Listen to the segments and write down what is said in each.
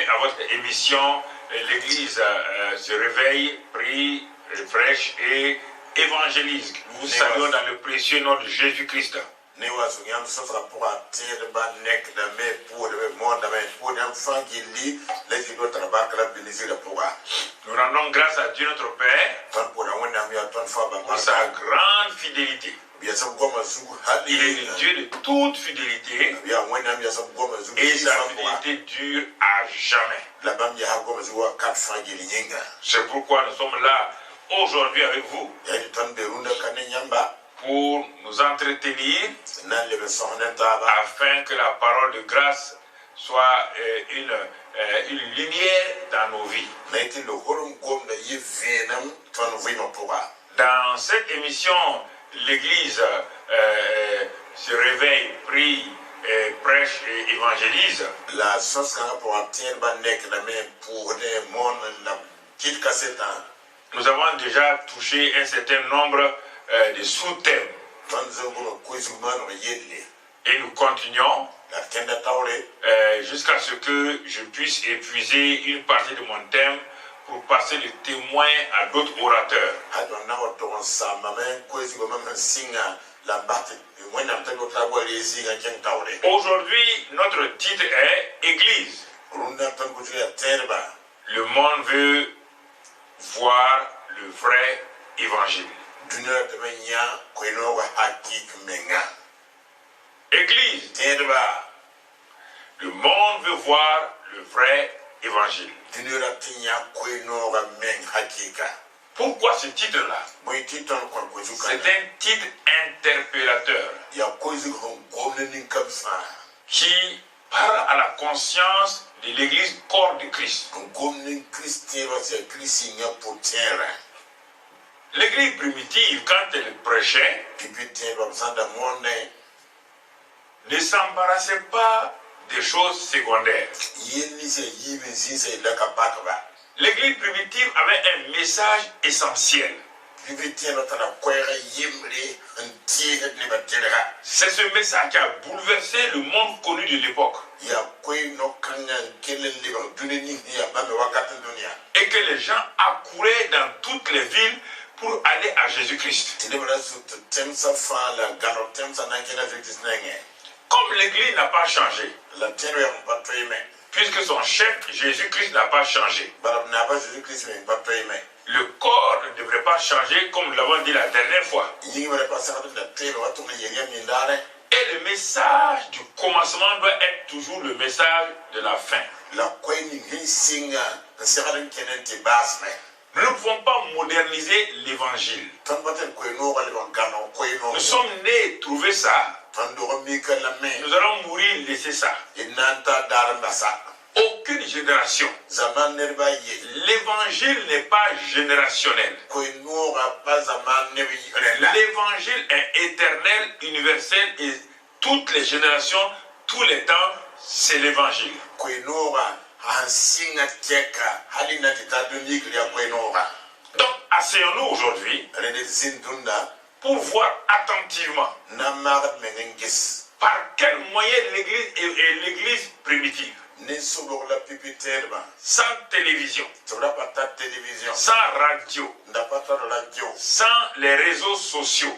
À votre émission, l'Église se réveille, prie, prêche et évangélise. Nous saluons dans le précieux nom de Jésus-Christ. Nous rendons grâce à Dieu notre Père pour sa grande fidélité. Il est le Dieu de toute fidélité et sa fidélité dure à jamais. C'est pourquoi nous sommes là aujourd'hui avec vous pour nous entretenir afin que la parole de grâce soit une lumière dans nos vies. Dans cette émission, l'Église se réveille, prie, prêche et évangélise. Nous avons déjà touché un certain nombre de sous-thèmes. Et nous continuons jusqu'à ce que je puisse épuiser une partie de mon thème pour passer le témoin à d'autres orateurs. Aujourd'hui, notre titre est Église. Le monde veut voir le vrai évangile. Église. Le monde veut voir le vrai évangile. Pourquoi ce titre-là? C'est un titre interpellateur qui parle à la conscience de l'Église corps de Christ. L'Église primitive, quand elle prêchait, ne s'embarrassait pas des choses secondaires. L'Église primitive avait un message essentiel. C'est ce message qui a bouleversé le monde connu de l'époque. Et que les gens accouraient dans toutes les villes pour aller à Jésus-Christ. Comme l'Église n'a pas changé, puisque son chef Jésus-Christ n'a pas changé, le corps ne devrait pas changer comme nous l'avons dit la dernière fois. Et le message du commencement doit être toujours le message de la fin. Nous ne pouvons pas moderniser l'évangile. Nous sommes nés trouver ça. Nous allons mourir laisser ça. Aucune génération. L'évangile n'est pas générationnel. L'évangile est éternel, universel et toutes les générations, tous les temps, c'est l'évangile. Donc, asseyons-nous aujourd'hui pour voir attentivement par quel moyen l'Église est l'Église primitive. Sans télévision, sans radio, sans les réseaux sociaux,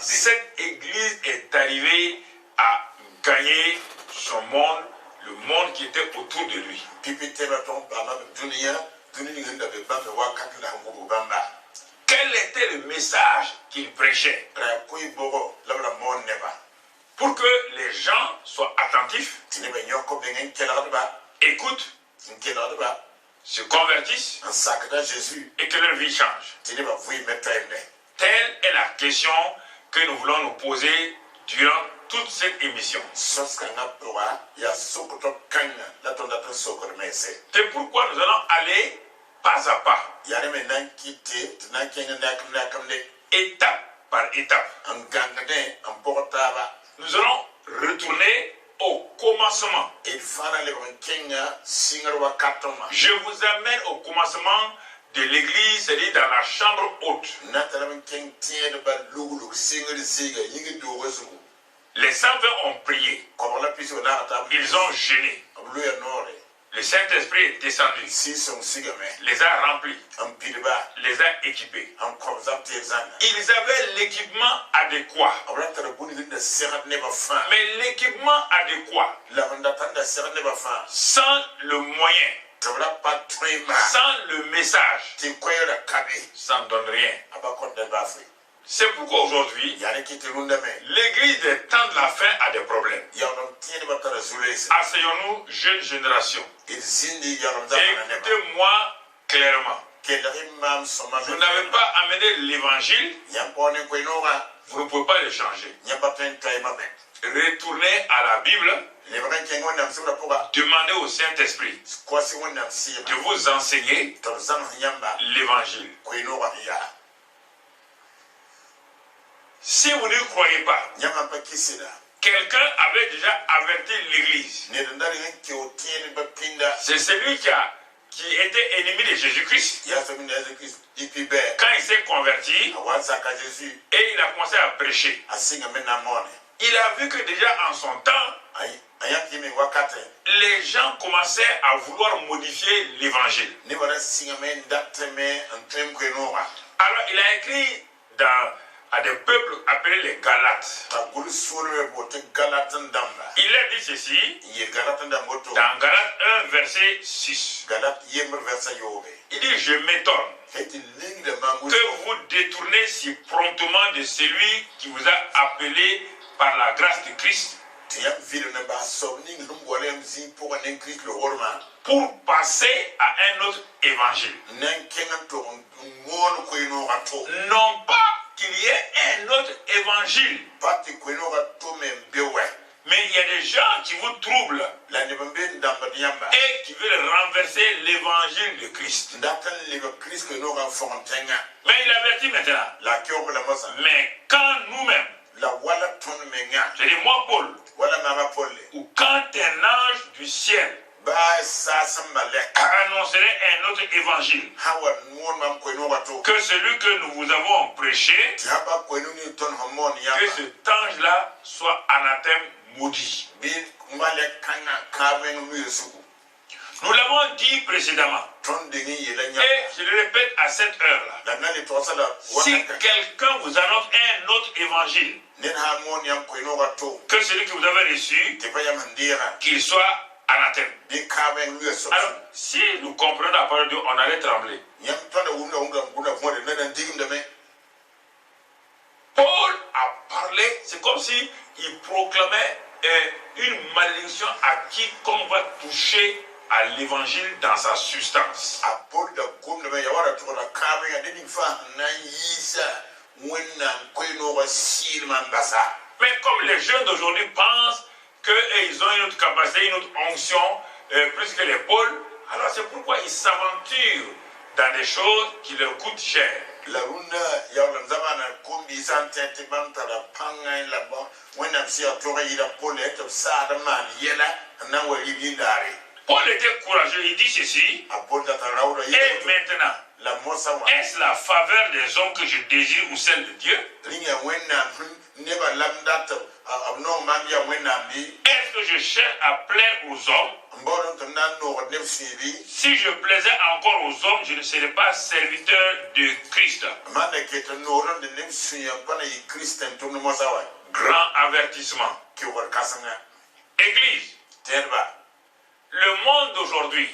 cette Église est arrivée à gagner son monde, le monde qui était autour de lui. Quel était le message qu'il prêchait? Pour que les gens soient attentifs, écoutent, se convertissent et que leur vie change. Telle est la question que nous voulons nous poser durant toute cette émission. C'est pourquoi nous allons aller pas à pas, étape par étape. Nous allons retourner au commencement. Je vous amène au commencement de l'église, c'est-à-dire dans la chambre haute. Les 120 ont prié. Ils ont jeûné. Le Saint-Esprit est descendu, les a remplis, les a équipés. Ils avaient l'équipement adéquat. Mais l'équipement adéquat, sans le moyen, sans le message, ça ne donne rien. C'est pourquoi aujourd'hui, l'église des temps de la fin a des problèmes. Asseyons-nous, jeune génération. Écoutez-moi clairement. Vous n'avez pas amené l'évangile, vous ne pouvez pas le changer. Retournez à la Bible, demandez au Saint-Esprit de vous enseigner l'évangile. Si vous ne croyez pas, quelqu'un avait déjà averti l'église. C'est celui qui était ennemi de Jésus-Christ. Quand il s'est converti et il a commencé à prêcher, il a vu que déjà en son temps, les gens commençaient à vouloir modifier l'évangile. Alors il a écrit à des peuples appelés les Galates. Il a dit ceci dans Galates 1 verset 6. Il dit: je m'étonne que vous détournez si promptement de celui qui vous a appelé par la grâce de Christ pour passer à un autre évangile. Non pas qu'il y ait un autre évangile, mais il y a des gens qui vous troublent et qui veulent renverser l'évangile de Christ. Mais il avertit maintenant. Mais quand nous-mêmes, je dis moi Paul, ou quand un ange du ciel annoncerait un autre évangile que celui que nous vous avons prêché, que cet ange-là soit anathème, maudit. Nous l'avons dit précédemment, et je le répète à cette heure-là, si quelqu'un vous annonce un autre évangile que celui que vous avez reçu, qu'il soit anathème. Alors, si nous comprenons la parole de Dieu, on allait trembler. Paul a parlé, c'est comme si il proclamait une malédiction à quiconque va toucher à l'évangile dans sa substance. Mais comme les jeunes d'aujourd'hui pensent qu'ils ont une autre capacité, une autre onction, plus que les Pauls, alors c'est pourquoi ils s'aventurent dans des choses qui leur coûtent cher. Paul était courageux, il dit ceci. Et maintenant, est-ce la faveur des hommes que je désire ou celle de Dieu? Est-ce que je cherche à plaire aux hommes? Si je plaisais encore aux hommes, je ne serais pas serviteur de Christ. Grand avertissement. Église, le monde d'aujourd'hui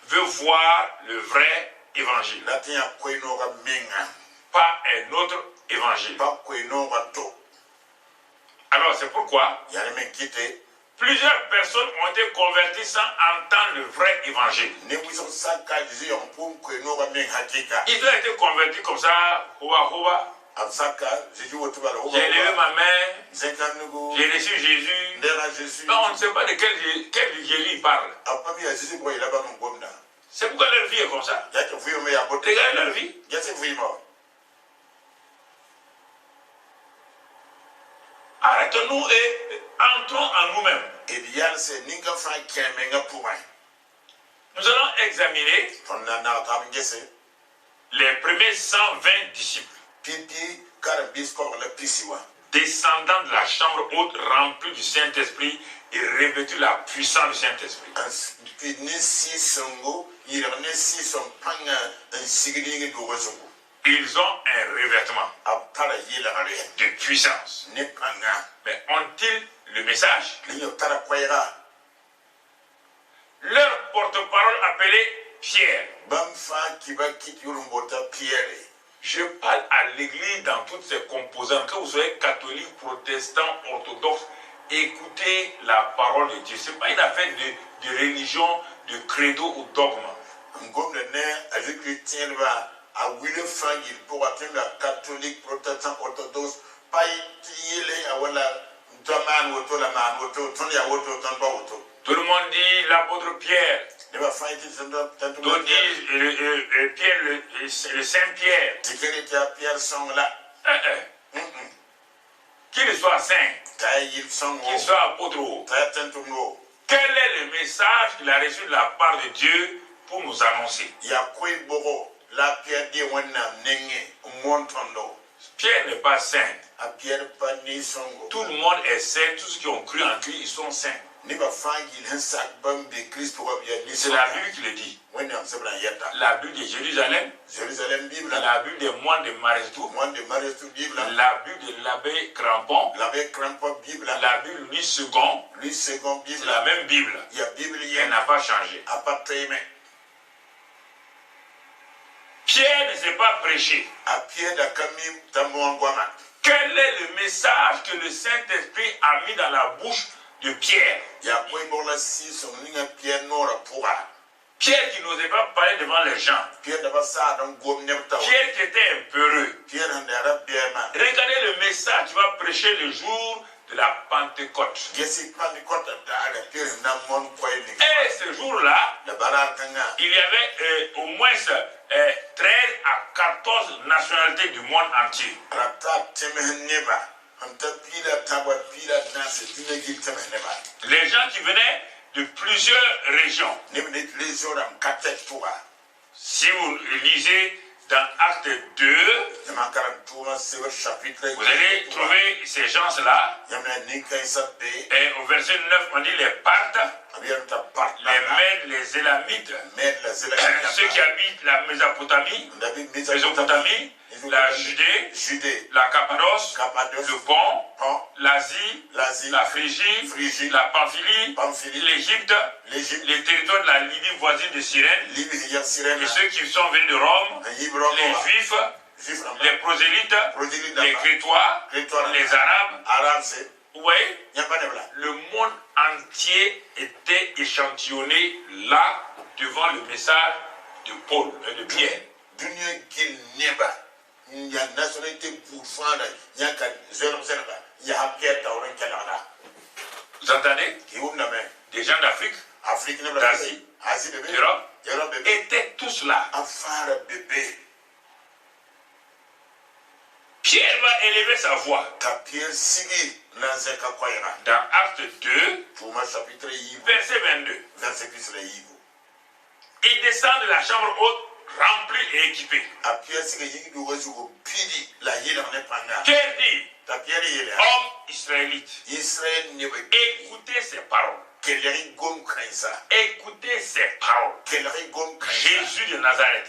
veut voir le vrai évangile, pas un autre évangile. Alors c'est pourquoi plusieurs personnes ont été converties sans entendre le vrai évangile. Ils ont été convertis comme ça, j'ai levé ma main, j'ai reçu Jésus. Mais on ne sait pas de quel Jésus il parle. C'est pourquoi leur vie est comme ça. Regardez leur vie. Arrêtons-nous et entrons en nous-mêmes. Nous allons examiner les premiers 120 disciples descendant de la chambre haute remplie du Saint-Esprit et revêtu la puissance du Saint-Esprit. Ils ont un revêtement de puissance. Mais ont-ils le message? Leur porte-parole appelé Pierre. Je parle à l'église dans toutes ses composantes. Que vous soyez catholique, protestant, orthodoxe, écoutez la parole de Dieu. Ce n'est pas une affaire de religion, de credo ou dogme. Catholique, protestant, orthodoxe, pas tout le monde dit l'apôtre Pierre. D'autres disent Pierre, le Saint-Pierre. Qu'il soit saint, qu'il soit apôtre. Quel est le message qu'il a reçu de la part de Dieu pour nous annoncer? Pierre n'est pas saint. Tout le monde est saint. Tous ceux qui ont cru en Christ, ils sont saints. C'est la Bible qui le dit. La Bible de Jérusalem, la Bible des moines de Maristou, la Bible de l'abbé Crampon, la Bible Louis II, c'est la même Bible. Elle n'a pas changé. Pierre ne s'est pas prêché. Quel est le message que le Saint-Esprit a mis dans la bouche de Pierre? Pierre qui n'osait pas parler devant les gens. Pierre qui était un peureux. Regardez le message qu'il va prêcher le jour de la Pentecôte. Et ce jour-là, il y avait au moins 13 à 14 nationalités du monde entier. Les gens qui venaient de plusieurs régions. Si vous lisez dans Acte 2, vous allez trouver ces gens-là. Et au verset 9, on dit les Parthes, les Mèdes, les Élamites, ceux qui habitent la Mésopotamie, la Judée, la Cappadoce, le Pont, l'Asie, la Phrygie, la Pamphylie, l'Égypte, les territoires de la Libye voisine de Cyrène, et ceux qui sont venus de Rome, les Juifs, les prosélytes, les Crétois, les Arabes. Oui, le monde entier était échantillonné là devant le message de Paul et de Pierre. Vous entendez? Des gens d'Afrique, d'Asie, d'Europe étaient tous là. Pierre va élever sa voix. Dans Acte 2, verset 22. Il descend de la chambre haute, rempli et équipé. Pierre dit, homme israélite, écoutez ces paroles. Écoutez ces paroles. Jésus de Nazareth,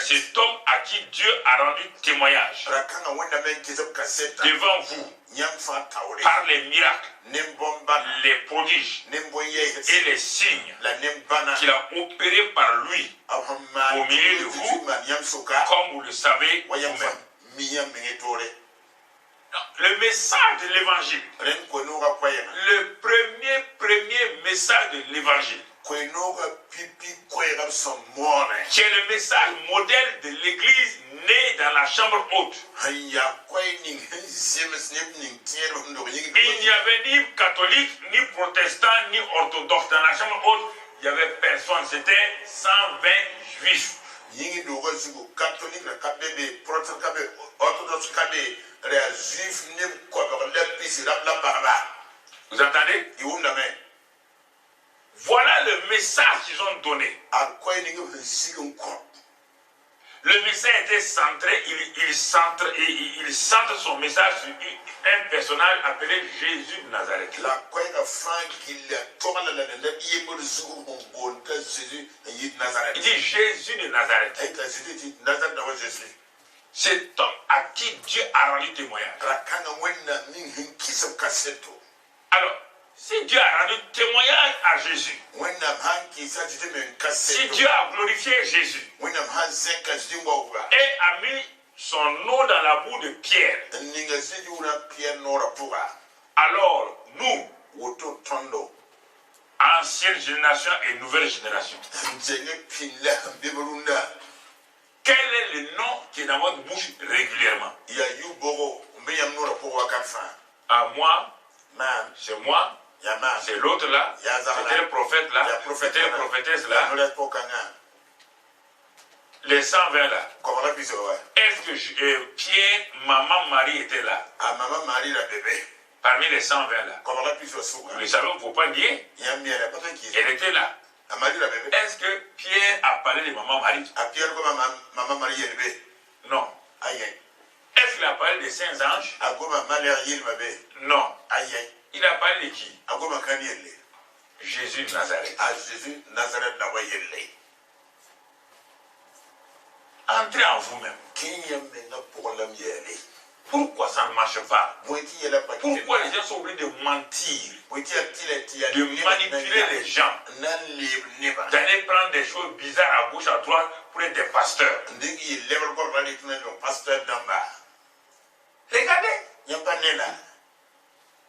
cet homme à qui Dieu a rendu témoignage devant vous par les miracles, les prodiges et les signes qu'il a opérés par lui au milieu de vous, comme vous le savez vous-même. Le message de l'évangile, le premier message de l'évangile, qui est le message modèle de l'église née dans la chambre haute. Il n'y avait ni catholique, ni protestant, ni orthodoxe. Dans la chambre haute, il n'y avait personne. C'était 120 juifs. Vous entendez? Voilà le message qu'ils ont donné. Le message était centré, il centre son message sur un personnage appelé Jésus de Nazareth. Il dit Jésus de Nazareth. Cet homme à qui Dieu a rendu témoignage. Alors, si Dieu a rendu témoignage à Jésus, si Dieu a glorifié Jésus et a mis son nom dans la boue de Pierre, alors nous, ancienne génération et nouvelle génération, quel est le nom qui est dans votre bouche régulièrement? À moi, c'est moi, c'est l'autre là, c'était le prophète là, c'était la prophétesse là, les 120 là. Est-ce que Pierre, maman Marie était là? Parmi les 120 là. Vous le savez, il ne faut pas nier. Elle était là. Est-ce que Pierre a parlé de maman Marie? Non. Est-ce qu'il a parlé des saints anges? Non. Il a parlé de qui? Jésus de Nazareth. Entrez en vous-même. Pourquoi ça ne marche pas? Pourquoi les gens sont obligés de mentir, de manipuler les gens, d'aller prendre des choses bizarres à gauche, à droite pour être des pasteurs? Regardez.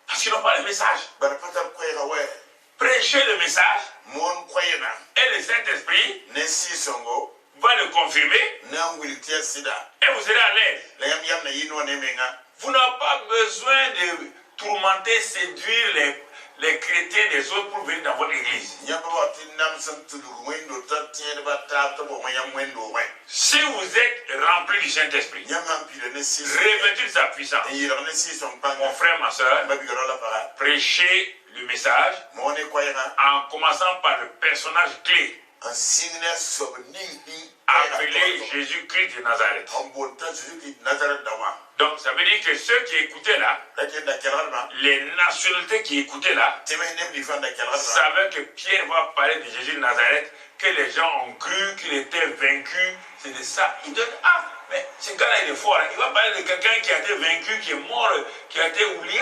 Parce qu'ils n'ont pas le message. Prêchez le message et le Saint-Esprit va le confirmer et vous serez à l'aise. Vous n'avez pas besoin de tourmenter, séduire les chrétiens des autres pour venir dans votre église. Si vous êtes rempli du Saint-Esprit, revêtu de sa puissance, mon frère, ma soeur, prêchez le message en commençant par le personnage clé appelé Jésus-Christ de Nazareth. Donc ça veut dire que ceux qui écoutaient là, les nationalités qui écoutaient là, savaient que Pierre va parler de Jésus de Nazareth, que les gens ont cru qu'il était vaincu. C'est de ça. Il donne, ah, mais ce gars-là il est fort. Hein. Il va parler de quelqu'un qui a été vaincu, qui est mort, qui a été oublié.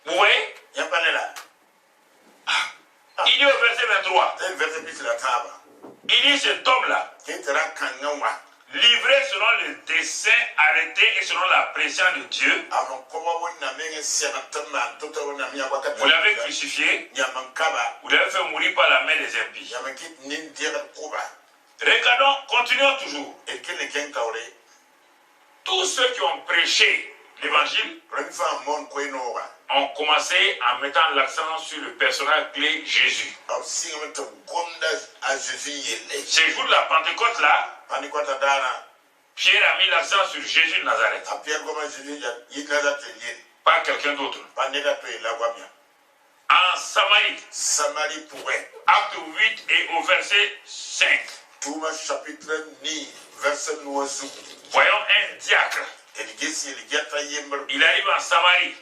Vous voyez? Il dit au verset 23, il dit cet homme-là, livré selon le dessein arrêté et selon la pression de Dieu, vous l'avez crucifié, vous l'avez fait mourir par la main des impies. Regardons, continuons toujours. Tous ceux qui ont prêché l'évangile ont commencé en mettant l'accent sur le personnage clé Jésus. Ce jour de la Pentecôte là, Pierre a mis l'accent sur Jésus de Nazareth. Pas quelqu'un d'autre. En Samarie, acte 8 et au verset 5. Voyons un diacre. Il arrive en Samarie.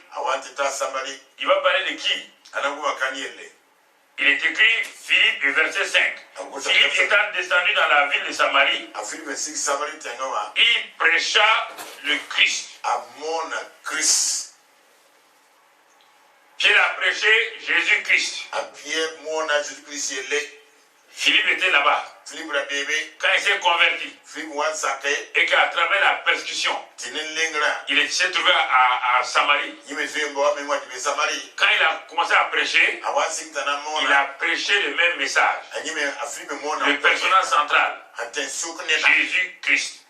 Il va parler de qui? Il est écrit Philippe et verset 5. Philippe étant descendu dans la ville de Samarie, il prêcha le Christ. Pierre a prêché Jésus-Christ. Philippe était là-bas. Quand il s'est converti et qu'à travers la persécution, il s'est trouvé à Samarie. Quand il a commencé à prêcher, il a prêché le même message. Le personnage central, Jésus-Christ.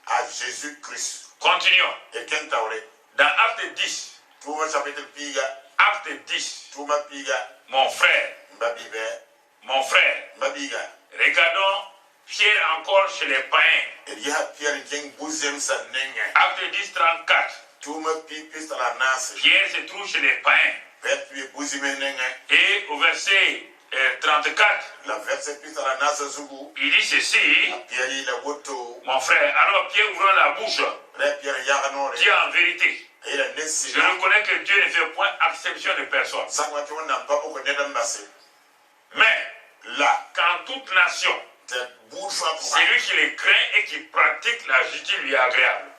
Continuons. Dans Acte 10, Acte 10, mon frère, regardons Pierre encore chez les païens. Acte 10, 34. Pierre se trouve chez les païens. Et au verset 34, il dit ceci, mon frère, alors Pierre ouvrant la bouche, dit en vérité, je reconnais que Dieu ne fait point exception de personne. Mais là, quand toute nation, celui qui les craint et qui pratique la justice lui est agréable.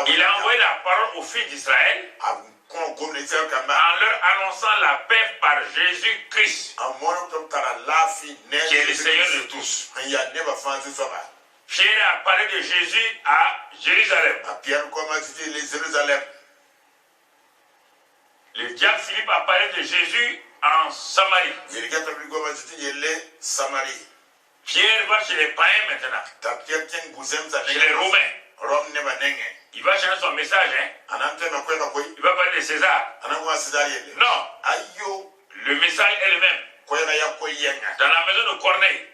Il a envoyé la parole aux fils d'Israël en leur annonçant la paix par Jésus-Christ, qui est le Seigneur de tous. Pierre a parlé de Jésus à Jérusalem. Le diable Philippe a parlé de Jésus en Samarie. Pierre va chez les païens maintenant, chez les Romains. Il va changer son message. Il va parler de César. Non. Le message est le même. Dans la maison de Corneille,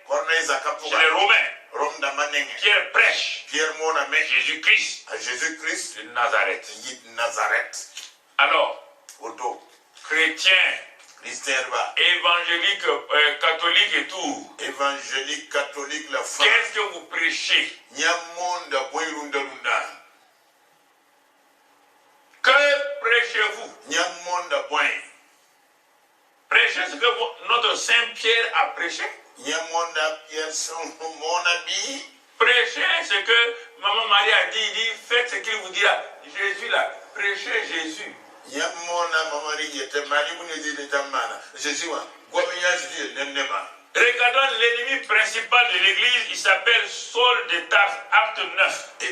chez les Romains, Pierre prêche Jésus-Christ de Nazareth. Alors, chrétiens, évangélique, catholique et tout. Évangélique, catholique, la femme. Qu'est-ce que vous prêchez? Que prêchez-vous? Prêchez ce que notre Saint Pierre a prêché. Prêchez ce que Maman Marie a dit. Il dit, faites ce qu'il vous dira. Jésus là, prêchez Jésus. Regardons l'ennemi principal de l'église, il s'appelle Saul de Tarse, acte 9. Il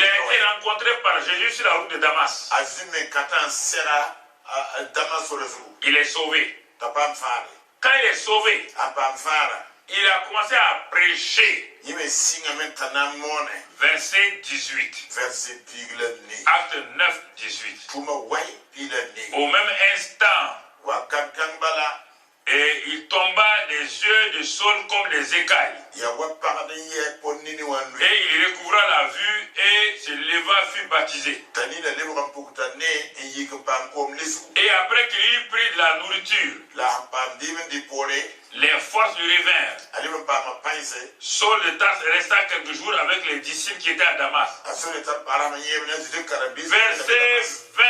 a été rencontré par Jésus sur la route de Damas. Il est sauvé. Quand il est sauvé, il a commencé à prêcher. Verset 18. Acte 9, 18. Au même instant, et il tomba des yeux de Saul comme des écailles. Et il recouvra la vue et se leva, fut baptisé. Et après qu'il eut pris de la nourriture, les forces lui revinrent. Saul de Tarse resta quelques jours avec les disciples qui étaient à Damas. Verset 20.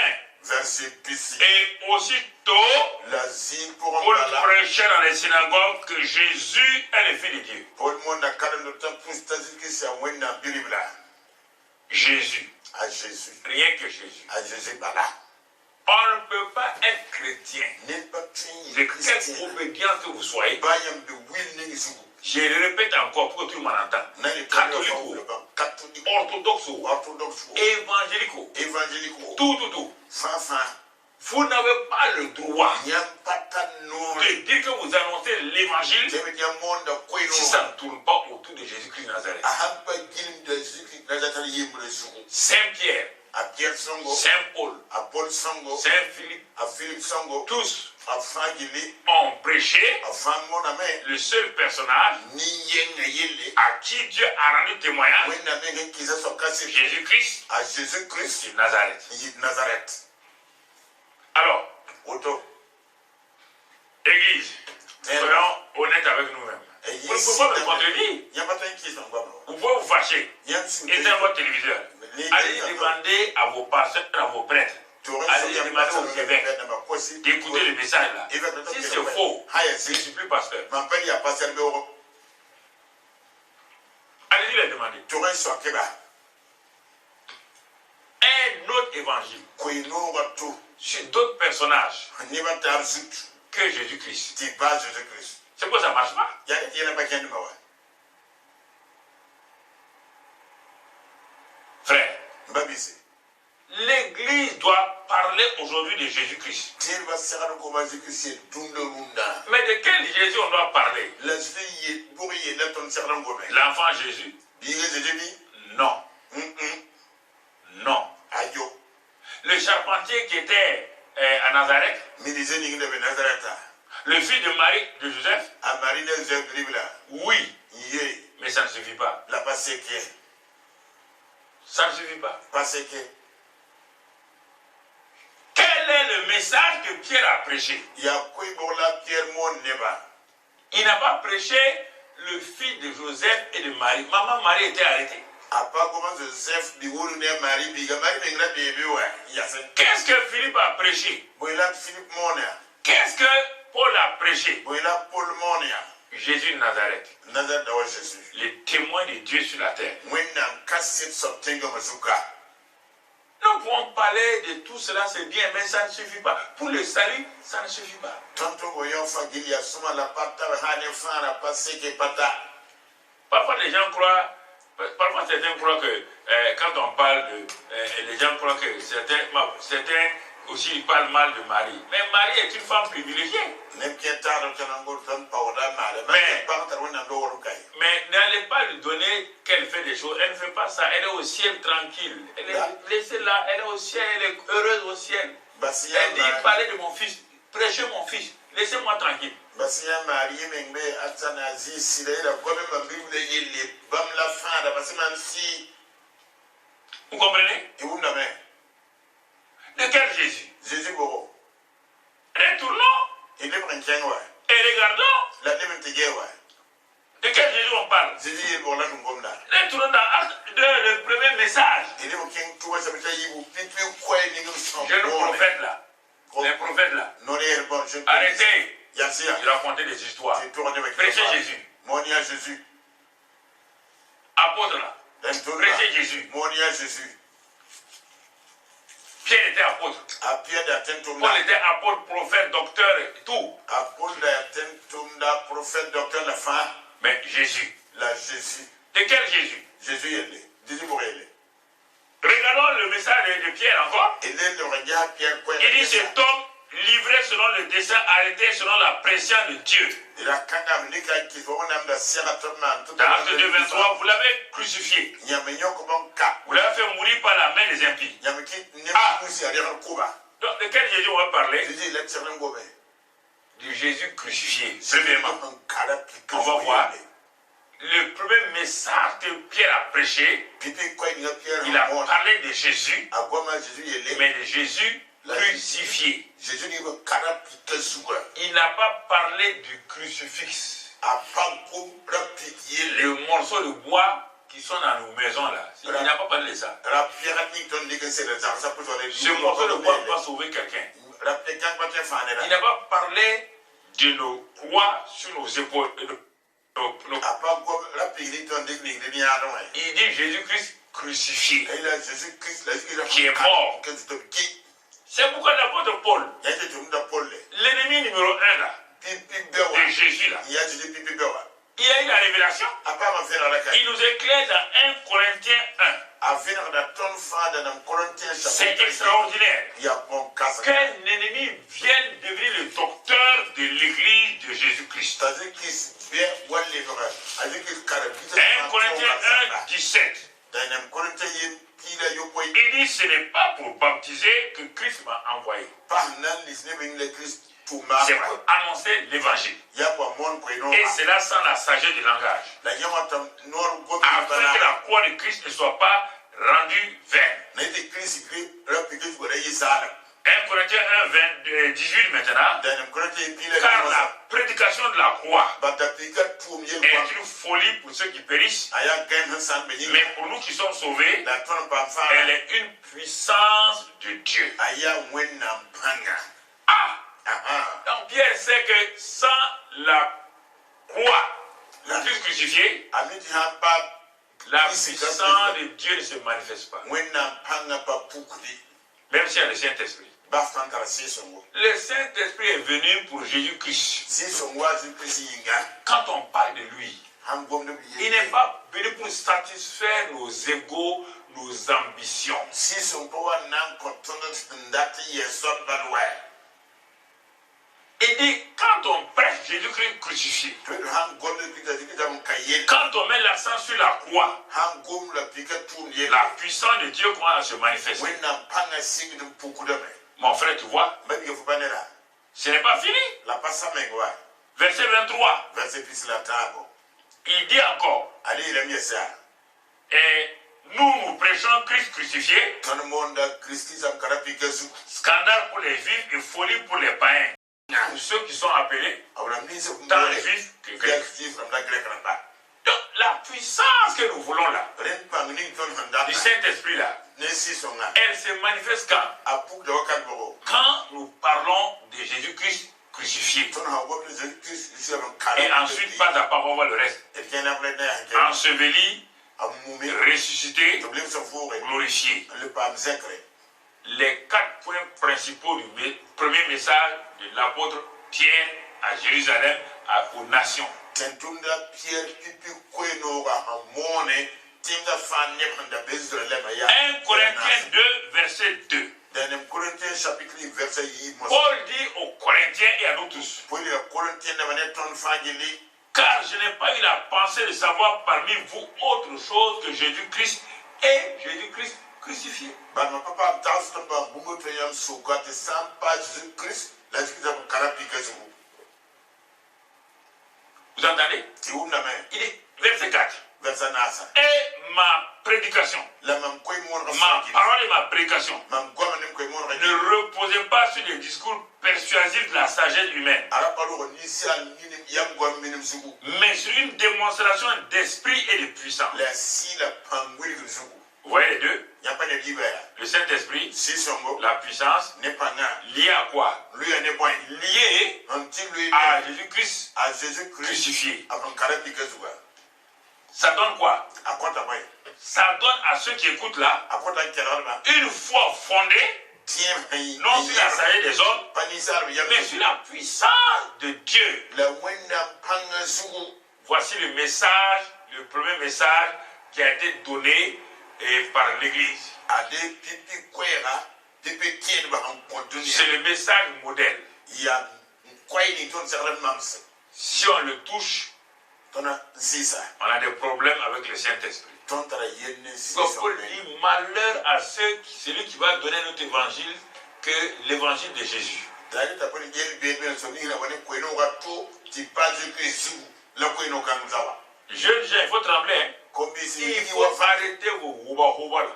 Et aussitôt, Paul prêchait dans les synagogues que Jésus est le Fils de Dieu. Jésus. Rien que Jésus. On ne peut pas être chrétien. De quelque obédience que vous soyez. Je le répète encore pour que tout le monde entende. Catholique, orthodoxe, évangélique, tout. Vous n'avez pas le droit de dire que vous annoncez l'évangile si ça ne tourne pas autour de Jésus-Christ de Nazareth. Saint Pierre, Saint Paul, Saint Philippe, tous ont prêché le seul personnage à qui Dieu a rendu témoignage, Jésus-Christ de Nazareth. Alors, Église, soyons honnêtes avec nous-mêmes. Vous ne pouvez pas me contredire. Vous pouvez vous fâcher. Éteindre votre téléviseur. Allez demander à vos pasteurs, à vos prêtres. Allez demander aux évêques d'écouter le message là. Si c'est faux, je ne suis plus pasteur. Allez-y les demander. Un autre évangile sur d'autres personnages que Jésus-Christ. C'est pourquoi ça ne marche pas. Frère, l'Église doit parler aujourd'hui de Jésus-Christ. Mais de quel Jésus on doit parler? L'enfant Jésus? Non. Non. Le charpentier qui était à Nazareth, Le fils de Marie, de Joseph? Oui. Mais ça ne suffit pas. Ça ne suffit pas. Quel est le message que Pierre a prêché? Il n'a pas prêché le fils de Joseph et de Marie. Maman Marie était arrêtée. Qu'est-ce que Philippe a prêché? Qu'est-ce que Paul a prêché? Jésus de Nazareth. Les témoins de Dieu sur la terre. Nous pouvons parler de tout cela, c'est bien, mais ça ne suffit pas. Pour le salut, ça ne suffit pas. Parfois, les gens croient, parfois certains croient que quand on parle de... les gens croient que certains aussi parlent mal de Marie. Mais Marie est une femme privilégiée. Mais n'allez pas lui donner qu'elle fait des choses. Elle ne fait pas ça. Elle est au ciel tranquille. Laissez-la. Elle est au ciel. Elle est heureuse au ciel. Elle dit, parlez de mon fils. Prêchez mon fils. Laissez-moi tranquille. Vous comprenez? De quel Jésus? Retournons et regardons. De quel Jésus on parle? Retournons dans Acte 2, le premier message. Jeune prophète là. Les prophètes là. Arrêtez. Il racontait des histoires. Prêchez Jésus. Apôtre là. Prêchez Jésus. Pierre était apôtre. Paul était apôtre, prophète, docteur et tout. Mais Jésus. De quel Jésus? Regardons le message de Pierre encore. Il dit cet homme livré selon le dessein, arrêté selon la pression de Dieu. Dans Acte 2, 23, vous l'avez crucifié. Vous l'avez fait mourir par la main des impies. Donc, de quel Jésus on va parler? Du Jésus crucifié. Premièrement, on va voir le premier message que Pierre a prêché. Il a parlé de Jésus, mais de Jésus crucifié. Il n'a pas parlé du crucifix. Le morceau de bois qui sont dans nos maisons là. Il n'a pas parlé de ça. Ce morceau de bois va sauver quelqu'un. Il n'a pas parlé de nos croix sur nos épaules. Il dit Jésus-Christ crucifié, qui est mort. C'est pourquoi l'apôtre Paul, l'ennemi numéro 1 là, de Jésus là, il a eu la révélation. Il nous éclaire dans 1 Corinthiens 1. C'est extraordinaire qu'un ennemi vienne devenir le docteur de l'église de Jésus-Christ. 1 Corinthiens 1, 17. Il dit ce n'est pas pour baptiser que Christ m'a envoyé. C'est pour annoncer l'évangile. Et cela sans la sagesse du langage. Afin que la croix de Christ ne soit pas rendue vaine. 1 Corinthiens 1, 18 maintenant. Car la prédication de la croix est une folie pour ceux qui périssent. Mais pour nous qui sommes sauvés, elle est une puissance de Dieu. Donc Pierre sait que sans la croix, le Christ crucifié, la puissance de Dieu ne se manifeste pas. Même s'il y a le Saint-Esprit. Le Saint-Esprit est venu pour Jésus-Christ. Quand on parle de lui, il n'est pas venu pour satisfaire nos égos, nos ambitions. Il dit, quand on prêche Jésus-Christ crucifié, quand on met l'accent sur la croix, la puissance de Dieu commence à se manifester. Mon frère, tu vois, Ce n'est pas fini. Verset 23. Il dit encore. Et nous prêchons Christ crucifié. Scandale pour les juifs et folie pour les païens. Pour ceux qui sont appelés, tant les juifs que grecs. Donc la puissance que nous voulons là, du Saint-Esprit là, elle se manifeste quand nous parlons de Jésus-Christ crucifié. Et ensuite, pas à pas, on va voir le reste. Enseveli, ressuscité, glorifié. Les 4 points principaux du premier message de l'apôtre Pierre à Jérusalem, aux nations. 1 Corinthiens 2, verset 2. Paul dit aux Corinthiens et à nous tous. Car je n'ai pas eu la pensée de savoir parmi vous autre chose que Jésus-Christ et Jésus-Christ crucifié. Vous entendez? Il est verset 4. Et ma prédication, ma parole et ma prédication ne reposaient pas sur des discours persuasifs de la sagesse humaine, mais sur une démonstration d'esprit et de puissance. Vous voyez les deux? Le Saint-Esprit, la puissance, lié à quoi? Lié à Jésus-Christ crucifié. Ça donne quoi? Ça donne à ceux qui écoutent là une foi fondée non sur la sagesse des hommes, mais sur la puissance de Dieu. Voici le message, le premier message qui a été donné par l'Église. C'est le message modèle. Si on le touche, on a des problèmes avec le Saint-Esprit. Donc Paul dit malheur à celui qui va donner notre évangile que l'évangile de Jésus. Jeunes gens, il faut trembler. Hein? Il faut arrêter vos rouba là.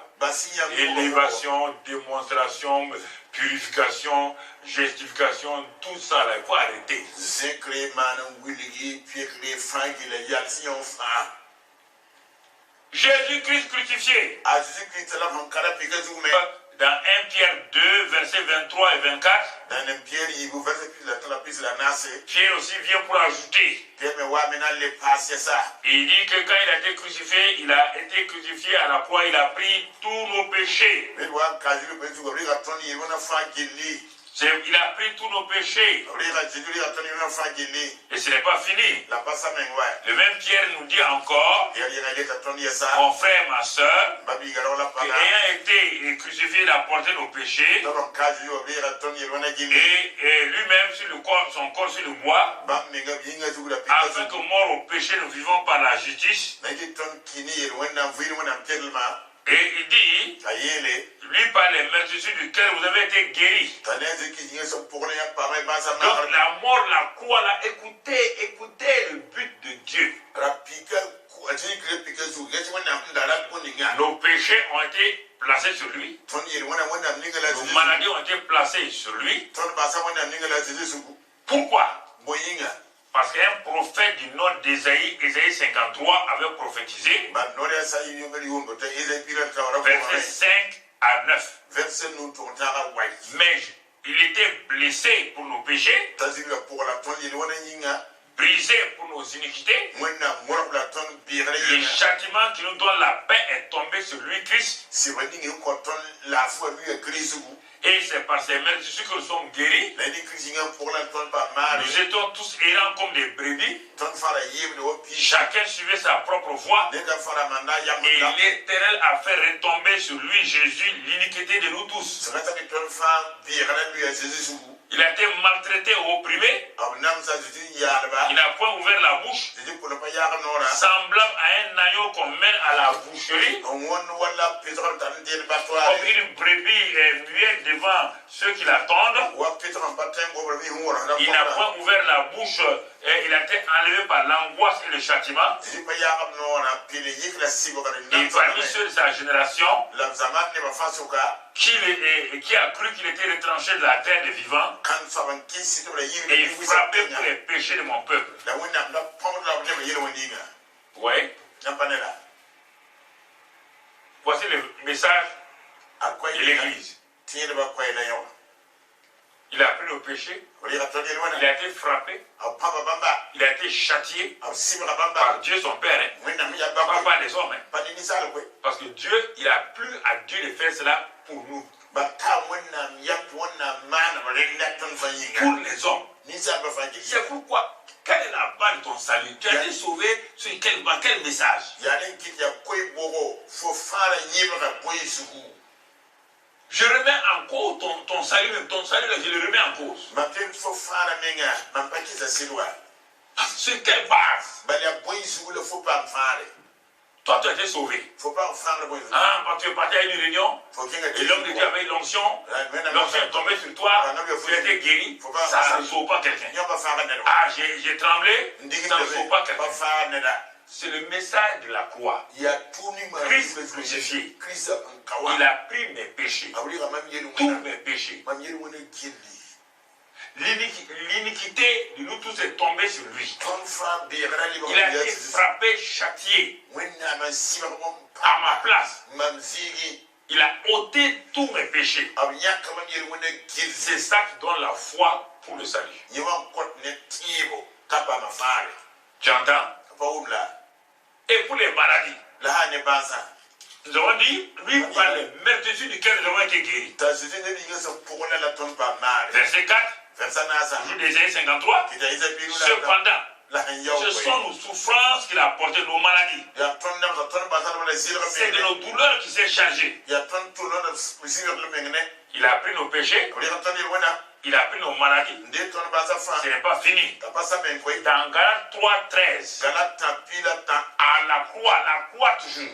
Élévation, démonstration, purification, justification, tout ça là, il faut arrêter. Jésus-Christ crucifié. Dans 1 Pierre 2, versets 23 et 24, Pierre aussi vient pour ajouter. Il dit que quand il a été crucifié à la croix, il a pris tous nos péchés. Il a pris tous nos péchés. Et ce n'est pas fini. Le même Pierre nous dit encore, mon frère, ma soeur, ayant été crucifié, il a porté nos péchés. Et lui-même, sur son corps sur le bois, afin que mort au péché, nous vivons par la justice. Et il dit, lui par les meurtrissures duquel vous avez été guéris. Donc la mort, la croix, là, écoutez le but de Dieu. Nos péchés ont été placés sur lui. Nos maladies ont été placées sur lui. Pourquoi? Parce qu'un prophète du nom d'Ésaïe, Ésaïe 53, avait prophétisé, versets 5 à 9. Mais il était blessé pour nos péchés, brisé pour nos iniquités. Le châtiment qui nous donne la paix est tombé sur lui, Christ. Et c'est par ces meurtrissures que nous sommes guéris. Nous étions tous errants comme des brebis. Chacun suivait sa propre voie. Et l'Éternel a fait retomber sur lui, Jésus, l'iniquité de nous tous. Il a été maltraité ou opprimé. Il n'a point ouvert la bouche. Semblable à un agneau qu'on mène à la boucherie. Comme une brebis muette devant ceux qui l'attendent. Il n'a point ouvert la bouche. Et il a été enlevé par l'angoisse et le châtiment. Et parmi ceux de sa génération, qui a cru qu'il était retranché de la terre des vivants, et il frappait pour les péchés de mon peuple. Oui. Voici le message de l'Église. Il a pris le péché, il a été frappé, il a été châtié par Dieu son Père, pas par les hommes. Parce que Dieu, il a plu à Dieu de faire cela pour nous. Pour les hommes. C'est pourquoi, quelle est la base de ton salut? Tu as été sauvé sur quel message? Je remets en cause ton salut, je le remets en cause. Sur quelle base? Toi, tu as été sauvé. Quand tu es parti à une réunion, et l'homme de Dieu avait l'onction, l'onction est tombée sur toi, tu as été guéri. Ça ne sauve pas quelqu'un. J'ai tremblé, ça ne sauve pas quelqu'un. C'est le message de la croix. Christ crucifié. Il a pris mes péchés. Tous mes péchés. L'iniquité de nous tous est tombée sur lui. Il a été frappé, châtié à ma place. Il a ôté tous mes péchés. C'est ça qui donne la foi pour le salut. Tu entends? Et pour les maladies, nous avons dit, lui par les meurtrissures duquel nous avons été guéris. Verset 4, jour d'Ésaïe 53. Cependant, ce sont nos souffrances qu'il a portées, nos maladies. C'est de nos douleurs qu'il s'est chargé. Il a pris nos péchés. Il a pris nos maladies. Ce n'est pas fini. Dans Galates 3:13, à la croix toujours.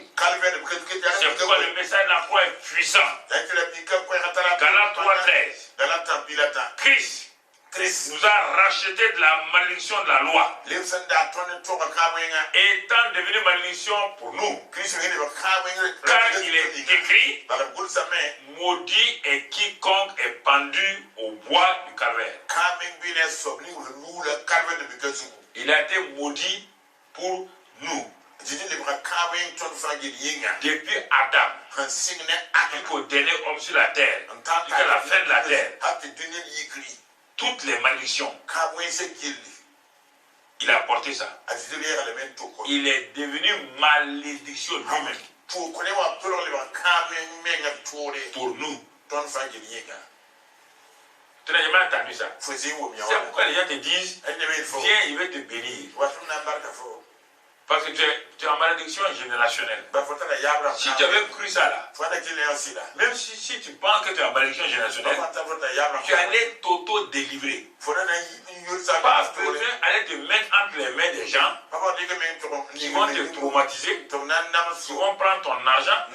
C'est pourquoi le message de la croix est puissant. Galates 3:13. Christ nous a racheté de la malédiction de la loi, étant devenu malédiction pour nous. Car il est écrit, maudit est quiconque est pendu au bois du calvaire. Il a été maudit pour nous. Depuis Adam, jusqu'au dernier homme sur la terre, jusqu'à la fin de la terre, toutes les malédictions, il a porté ça. Il est devenu malédiction lui-même. Pour nous. Tu n'as jamais entendu ça. C'est pourquoi les gens te disent, viens, il va te bénir. Parce que tu es en malédiction générationnelle. Si tu avais cru ça là, même si tu penses que tu es en malédiction générationnelle, tu allais t'auto-délivrer. Pas besoin d'aller te mettre entre les mains des gens qui vont te traumatiser, qui vont prendre ton argent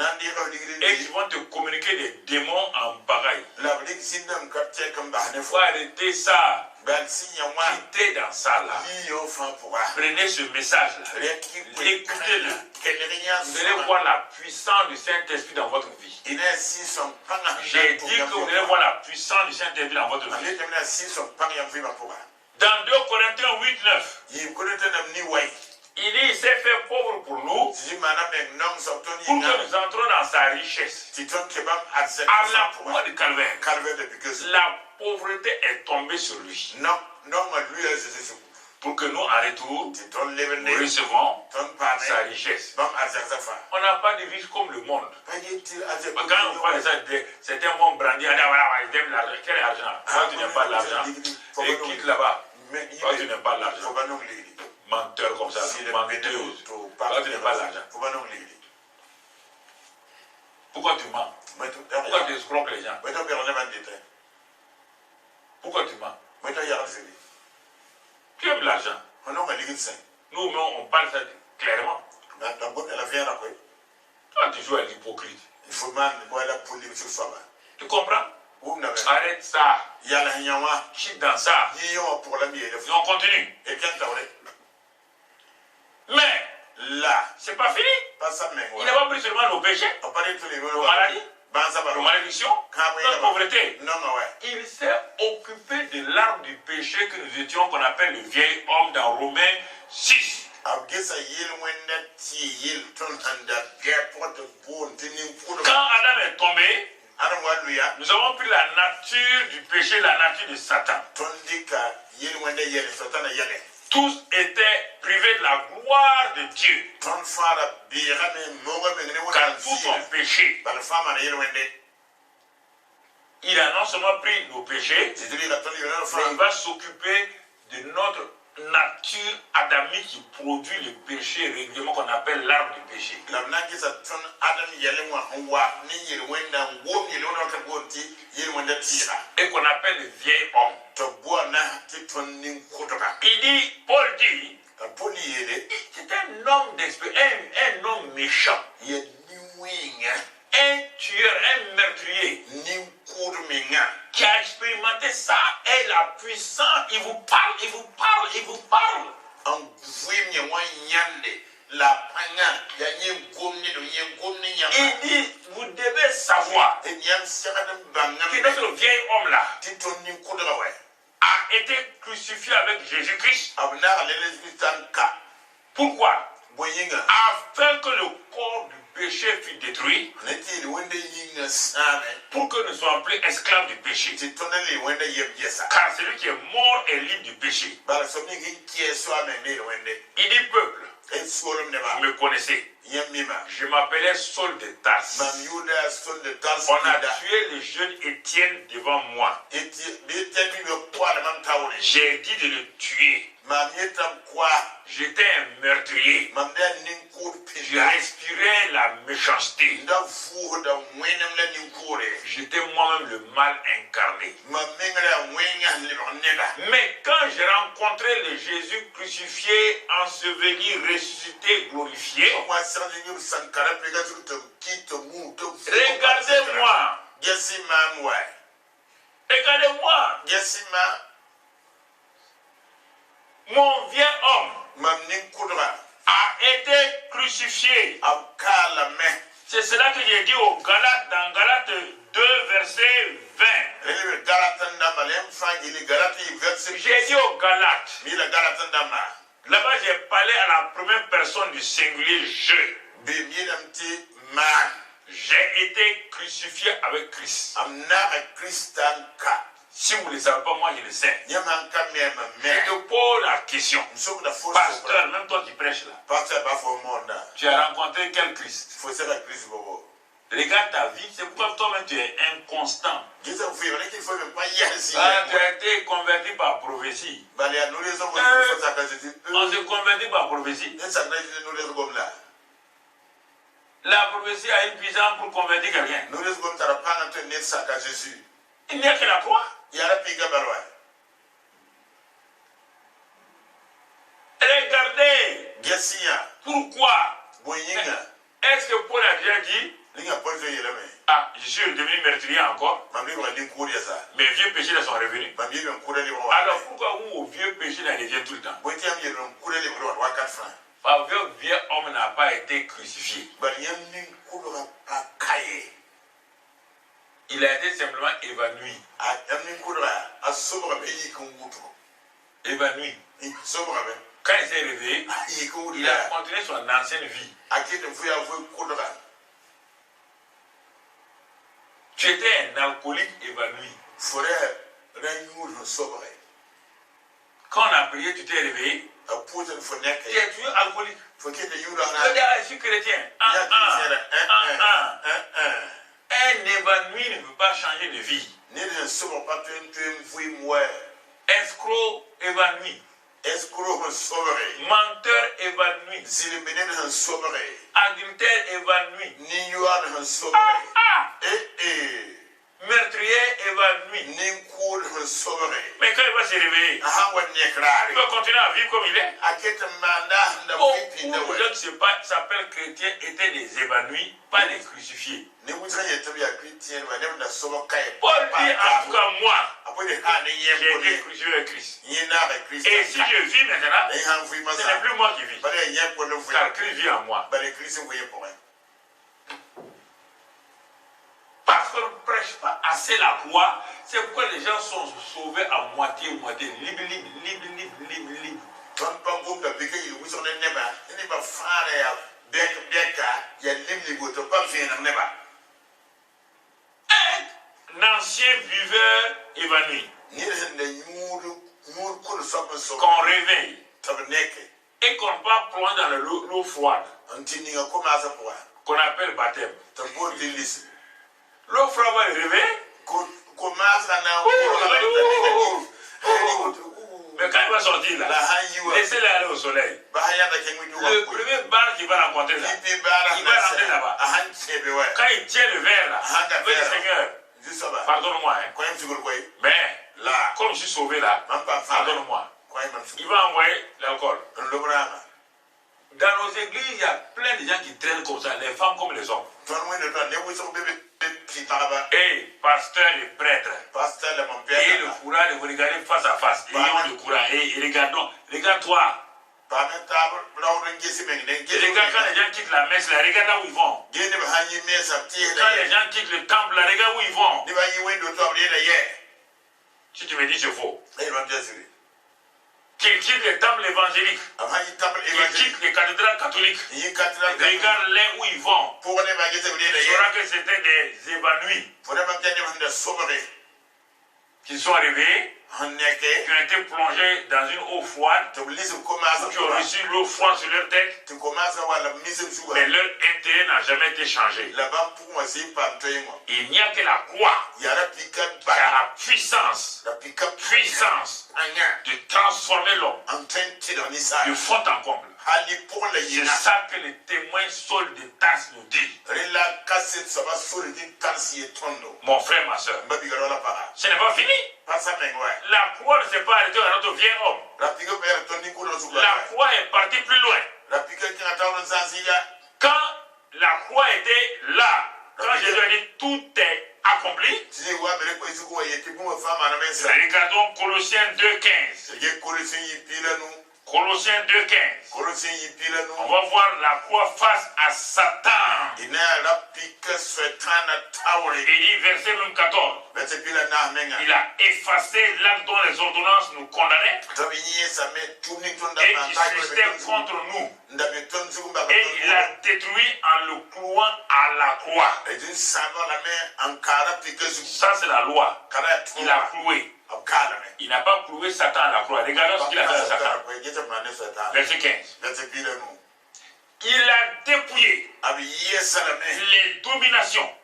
et qui vont te communiquer des démons en bagaille. Il faut arrêter ça. Quittez dans ça là. Prenez ce message là. Écoutez-le. Vous allez voir la puissance du Saint-Esprit dans votre vie. J'ai dit que vous allez voir la puissance du Saint-Esprit dans votre vie. Dans 2 Corinthiens 8:9, il dit il s'est fait pauvre pour nous, pour que nous entrons dans sa richesse. À la croix du calvaire, la pauvreté est tombée sur lui. Pour que nous, en retour, nous recevons sa richesse. On n'a pas de riches comme le monde. Quand on parle de ça, certains vont brandir, ils aiment l'argent. Quel argent? Toi, tu n'aimes pas l'argent. Et quitte là-bas. Toi, tu n'aimes pas l'argent. Menteur comme ça, menteuse. Toi, tu n'aimes pas l'argent. Pourquoi tu mens? Pourquoi tu escroques les gens? Pourquoi Pourquoi tu mens? Tu aimes l'argent. Nous, on parle ça clairement. Toi, tu joues à l'hypocrite. Tu comprends? Arrête ça. Chute dans ça. Et on continue. Mais là, c'est pas fini. Il n'a pas pris seulement nos péchés, nos maladies, nos malédictions, notre pauvreté. Il s'est occupé de l'arbre du péché que nous étions, qu'on appelle le vieil homme dans Romains 6. Quand Adam est tombé, nous avons pris la nature du péché, la nature de Satan. Tous étaient privés de la gloire de Dieu. Car tous ont péché. Il a non seulement pris nos péchés, mais il va s'occuper de notre nature adamique qui produit le péché régulièrement, qu'on appelle l'arbre du péché. Et qu'on appelle le vieil homme. Il dit, Paul dit, c'est un homme d'expérience, un homme méchant, un tueur, un meurtrier, qui a expérimenté ça, et la puissance, il vous parle, il vous parle, il vous parle. Il dit, vous devez savoir que notre vieil homme là a été crucifié avec Jésus-Christ. Pourquoi? Afin que le corps du péché fût détruit, pour que nous ne soyons plus esclaves du péché. Car celui qui est mort est libre du péché. Il dit, peuple, vous me connaissez. Je m'appelais Saul de Tarse. On a tué le jeune Étienne devant moi. J'ai dit de le tuer. J'étais un meurtrier. Je respirais la méchanceté. J'étais moi-même le mal incarné. Mais quand j'ai rencontré le Jésus crucifié, enseveli, ressuscité, glorifié, regardez-moi. Regardez-moi. Mon vieux homme a été crucifié. C'est cela que j'ai dit aux Galates, dans Galates 2, verset 20. J'ai dit aux Galates, là-bas j'ai parlé à la première personne du singulier je. J'ai été crucifié avec Christ. Si vous ne le savez pas, moi je le sais. Je te pose la question. Pasteur, même toi qui prêches là. Tu as rencontré quel Christ? Regarde ta vie, c'est pourquoi toi-même tu es inconstant. Tu as été converti par prophétie. On se convertit par prophétie. La prophétie a une puissance pour convertir quelqu'un. Il n'y a que la croix. Regardez. Pourquoi? Est-ce que Paul a déjà dit, ah, je suis devenu meurtrier encore? Mes vieux péchés là sont revenus. Alors pourquoi vous, au vieux péché là, revient tout le temps? Le vieux homme n'a pas été crucifié. Il a été simplement évanoui. Évanoui. Quand il s'est réveillé, il a continué son ancienne vie. Tu étais un alcoolique évanoui. Quand on a prié, tu t'es réveillé. Tu es toujours alcoolique. Je suis chrétien. Un évanoui ne peut pas changer de vie. Escroc évanoui. Menteur évanoui. Adultère évanoui. meurtrier évanoui. Mais quand il va se réveiller, il va continuer à vivre comme il est. Beaucoup de gens qui s'appellent chrétiens étaient des évanouis, pas des crucifiés. Paul dit en tout cas moi, j'ai été crucifié avec Christ. Et si je vis maintenant, ce n'est plus moi qui vis, car Christ vit en moi. Parce qu'on ne prêche pas assez la croix, c'est pourquoi les gens sont sauvés à moitié, libre. Un ancien buveur évanoui qu'on réveille et qu'on part plonger dans l'eau froide qu'on appelle baptême. L'eau froide va le réveiller. Mais quand il va sortir là, laissez-le aller au soleil. Le premier bar qu'il va rencontrer là, il va rentrer là-bas. Quand il tient le verre là, il va dire Seigneur, pardonne-moi. Mais comme je suis sauvé là, pardonne-moi. Il va envoyer l'alcool. Dans nos églises, il y a plein de gens qui traînent comme ça, les femmes comme les hommes. Et pasteur et prêtre, et le courage de vous regarder face à face, ayons le courage, et regardons, regarde-toi. Regarde quand les gens quittent la messe là, regarde là où ils vont. Quand les gens quittent le temple là, regarde où ils vont. Si tu me dis c'est faux. Qu'ils quittent les temples évangéliques, qu'ils quittent les cathédrales catholiques, regarde là où ils vont. Tu sauras que c'était des évanouis qui sont arrivés, qui ont été plongés dans une eau froide, qui ont reçu l'eau froide sur leur tête, mais leur intérêt n'a jamais été changé. Il n'y a que la croix qui a la puissance de transformer l'homme de fond en comble. C'est ça que les témoins Saul de Tarse nous dit. Mon frère, ma soeur, ce n'est pas fini. La croix ne s'est pas arrêtée à notre vieil homme. La croix est partie plus loin. Quand la croix était là, quand Jésus a dit tout est accompli, regardons Colossiens 2,15. Colossiens 2,15. On va voir la croix face à Satan. Il dit verset même 14. Il a effacé l'acte dont les ordonnances nous condamnaient et qui subsistait contre nous. Et il a détruit en le clouant à la croix. Ça c'est la loi. Il a cloué. Il n'a pas cloué Satan à la croix. Regardons ce qu'il a fait à Satan. Verset 15. Il a dépouillé les dominations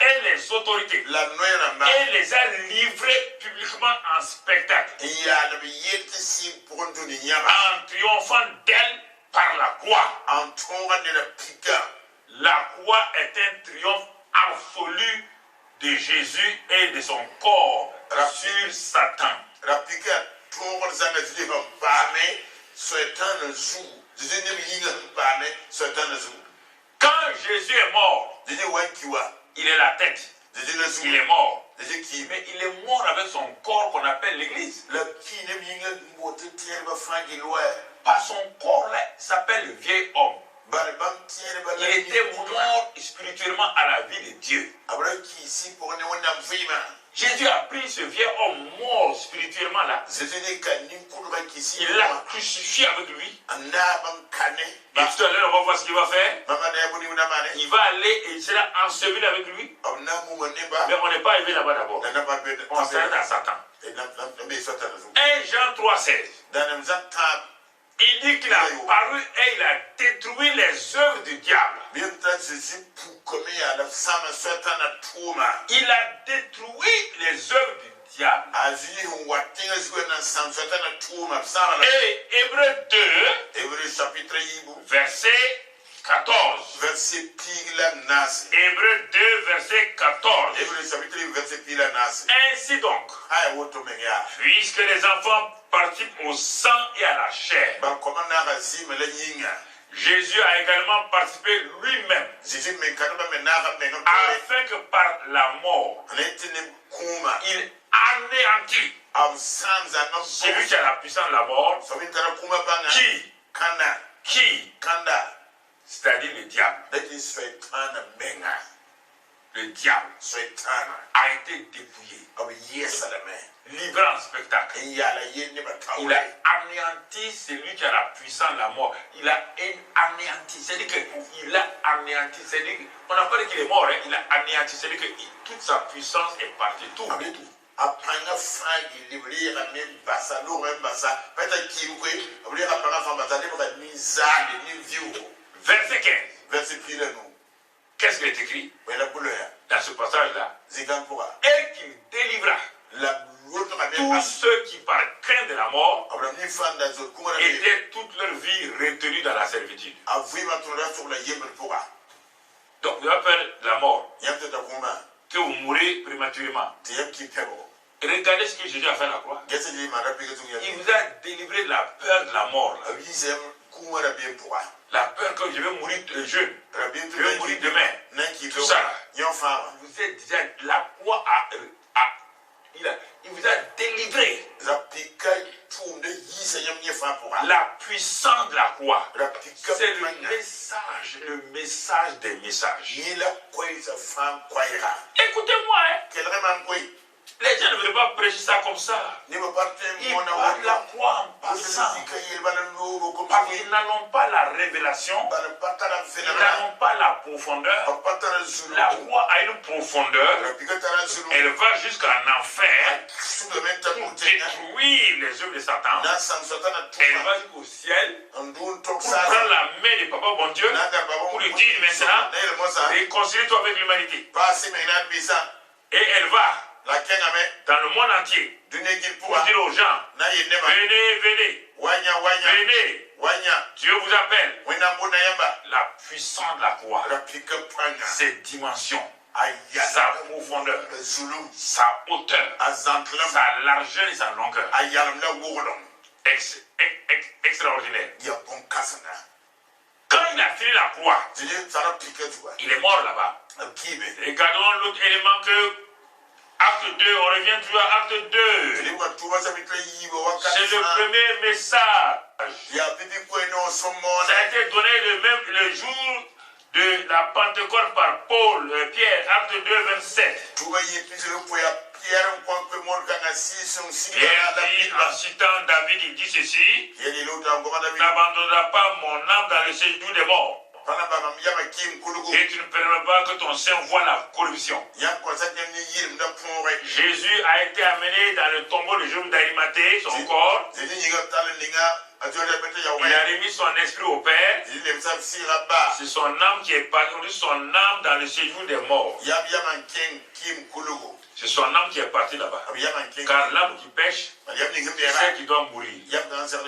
et les autorités et les a livrées publiquement en spectacle en triomphant d'elle par la croix. La croix est un triomphe absolu de Jésus et de son corps sur Satan. Quand Jésus est mort, il est la tête. Il est mort. Mais il est mort avec son corps qu'on appelle l'église. Par son corps là, il s'appelle le vieil homme. Il était mort spirituellement à la vie de Dieu. Jésus a pris ce vieil homme mort spirituellement là. Il l'a crucifié avec lui. Et tout à l'heure, on va voir ce qu'il va faire. Il va aller et il sera enseveli avec lui. Mais on n'est pas arrivé là-bas d'abord. On s'arrête à Satan. 1 Jean 3,16. Il dit qu'il a paru et il a détruit les œuvres du diable. Il a détruit les œuvres du diable. Et Hébreux 2, verset 14. verset pila nasi. Hébreux 2, verset 14. Hébreux chapitre verset pila nasi. Ainsi donc, Aya woto menga. puisque les enfants participent au sang et à la chair, Ba komanda ga zime la nyinga. Jésus a également participé lui-même, Jésus men kanaba menaga menga. afin que par la mort, Anetine kuma. il anéantit Absanza no celui qui a la puissance de la mort, Somin kana kuma banga. qui, Kanda. c'est-à-dire le diable. That is Satan menga. Le diable Satan a été dépouillé, of yes à la main. livré en spectacle. Il a Il a anéanti celui qui a la puissance de la mort. Il a anéanti. C'est-à-dire qu'il a anéanti. C'est-à-dire qu'on n'a pas dit qu'il est mort. Hein. Il a anéanti. C'est-à-dire que toute sa puissance est partie. Tout. apanga fagi libri ya même basa lo même basa peta kiwe obli ka panga fa basa le ni zali ni viu. Verset 15. Verset pile nous. Qu'est-ce qu'il est écrit dans ce passage-là? Et qu'il délivra tous ceux qui par crainte de la mort étaient toute leur vie retenus dans la servitude. Donc vous avez peur de la mort, que vous mourrez prématurément. Regardez ce que Jésus a fait à la croix. Il vous a délivré de la peur de la mort. La peur que je vais mourir jeune, je vais mourir demain. Tout ça, vous êtes déjà, la croix il vous a délivré. La puissance de la croix, c'est le message des messages. Écoutez-moi, hein. Les gens ne veulent pas prêcher ça comme ça. Ils parlent la croix en passant. Parce qu'ils n'ont pas la révélation. Ils n'ont pas la profondeur. La croix a une profondeur. Elle va jusqu'en enfer pour détruire les œuvres de Satan. Elle va jusqu'au ciel pour prendre la main de Papa bon Dieu pour lui dire maintenant, réconcilie-toi avec l'humanité. Et elle va dans le monde entier pour dire aux gens, venez, Dieu vous appelle. La puissance de la croix, ses dimensions, sa profondeur, sa hauteur, sa largeur et sa longueur, extraordinaire. Quand il a fini la croix, il est mort là-bas. Regardons l'autre élément que Acte 2, on revient toujours à Acte 2. C'est le premier message. Ça a été donné le jour de la Pentecôte par Paul, Pierre, Acte 2, 27. Pierre dit, en citant David, il dit ceci: n'abandonneras pas mon âme dans le séjour des morts. Et tu ne permets pas que ton sein voie la corruption. Jésus a été amené dans le tombeau de Joseph d'Arimathée, son corps. Il a remis son esprit au Père. C'est son âme qui est partie, son âme dans le séjour des morts. C'est son âme qui est partie là-bas. Car l'âme qui pêche, c'est celle qui doit mourir.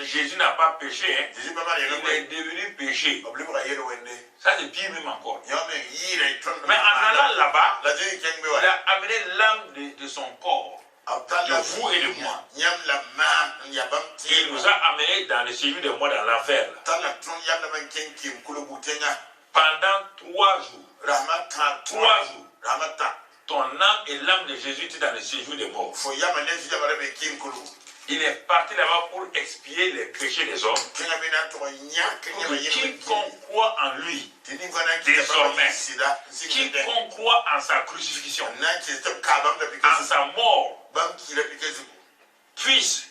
Jésus n'a pas péché, hein. Il est devenu péché. Ça c'est pire même encore. Mais en allant là-bas, il a amené l'âme de son corps, de vous et de moi. Il nous a amenés dans le séjour de moi dans l'enfer. Pendant 3 jours. 3 jours. Ton âme et l'âme de Jésus étaient dans le séjour des morts. Il est parti là-bas pour expier les péchés des hommes. Quiconque croit en lui, désormais, quiconque croit en sa crucifixion, en sa mort, puisse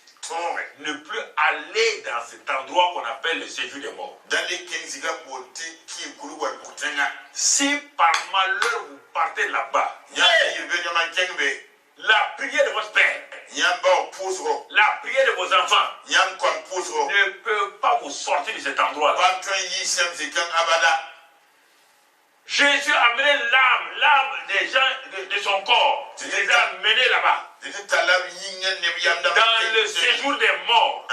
ne plus aller dans cet endroit qu'on appelle le séjour des morts. Si par malheur vous partez là-bas, la prière de votre père, la prière de vos enfants ne peut pas vous sortir de cet endroit-là. Jésus a amené l'âme des gens de son corps. Il les a menés là-bas. Dans le séjour des morts.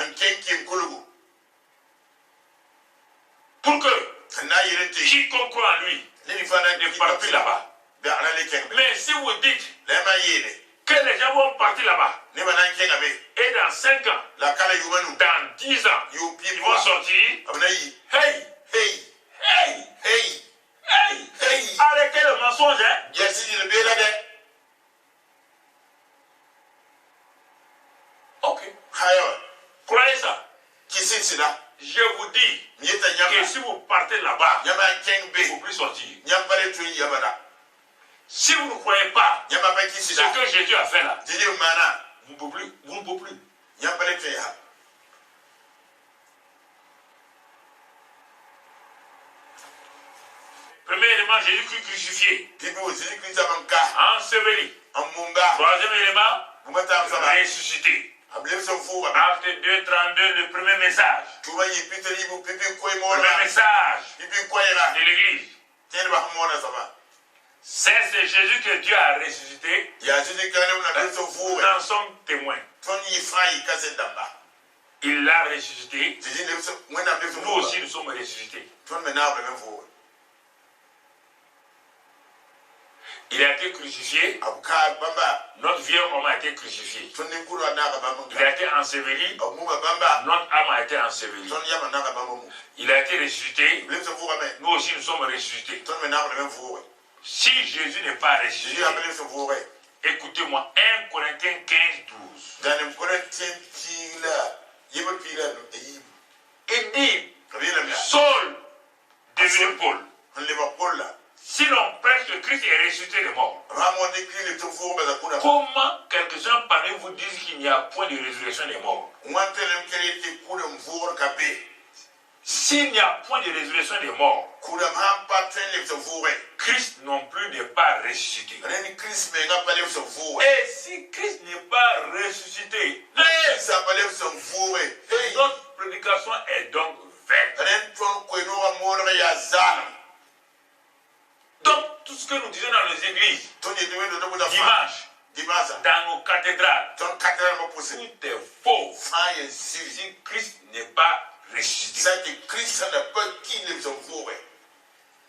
Pour que Quiconque croit en lui ne part plus là-bas. Mais si vous dites que les gens vont partir là-bas, et dans 5 ans, dans 10 ans, ils vont sortir, hey, hey, hey, hey, hey, hey, arrêtez le mensonge, hein? Ok. Croyez ça. Je vous dis que si vous partez là-bas, vous ne pouvez plus sortir. Si vous ne croyez pas ce que Jésus a fait là, vous ne pouvez plus. Vous ne pouvez plus. Premier élément, Jésus-Christ crucifié. Enseveli. Troisième élément, ressuscité. Acte 2, 32, le premier message. Premier message de l'Église. C'est Jésus que Dieu a ressuscité. Nous en sommes témoins. Il l'a ressuscité. Nous aussi, nous sommes ressuscités. Il a été crucifié. Notre vieux homme a été crucifié. Il a été enseveli. Notre âme a été ensevelie. Il a été ressuscité. Nous aussi, nous sommes ressuscités. Si Jésus n'est pas ressuscité, écoutez-moi, 1 Corinthiens 15, 12. Il dit, Saul devenu Paul. Si l'on prêche que Christ est ressuscité des morts, comment quelques-uns parmi vous disent qu'il n'y a point de résurrection des morts? S'il n'y a point de résurrection des morts, Christ non plus n'est pas ressuscité. Et si Christ n'est pas ressuscité, notre prédication est donc vaine. Donc, tout ce que nous disons dans les églises, dimanche, dans nos cathédrales, tout est faux. Si Christ n'est pas ressuscité.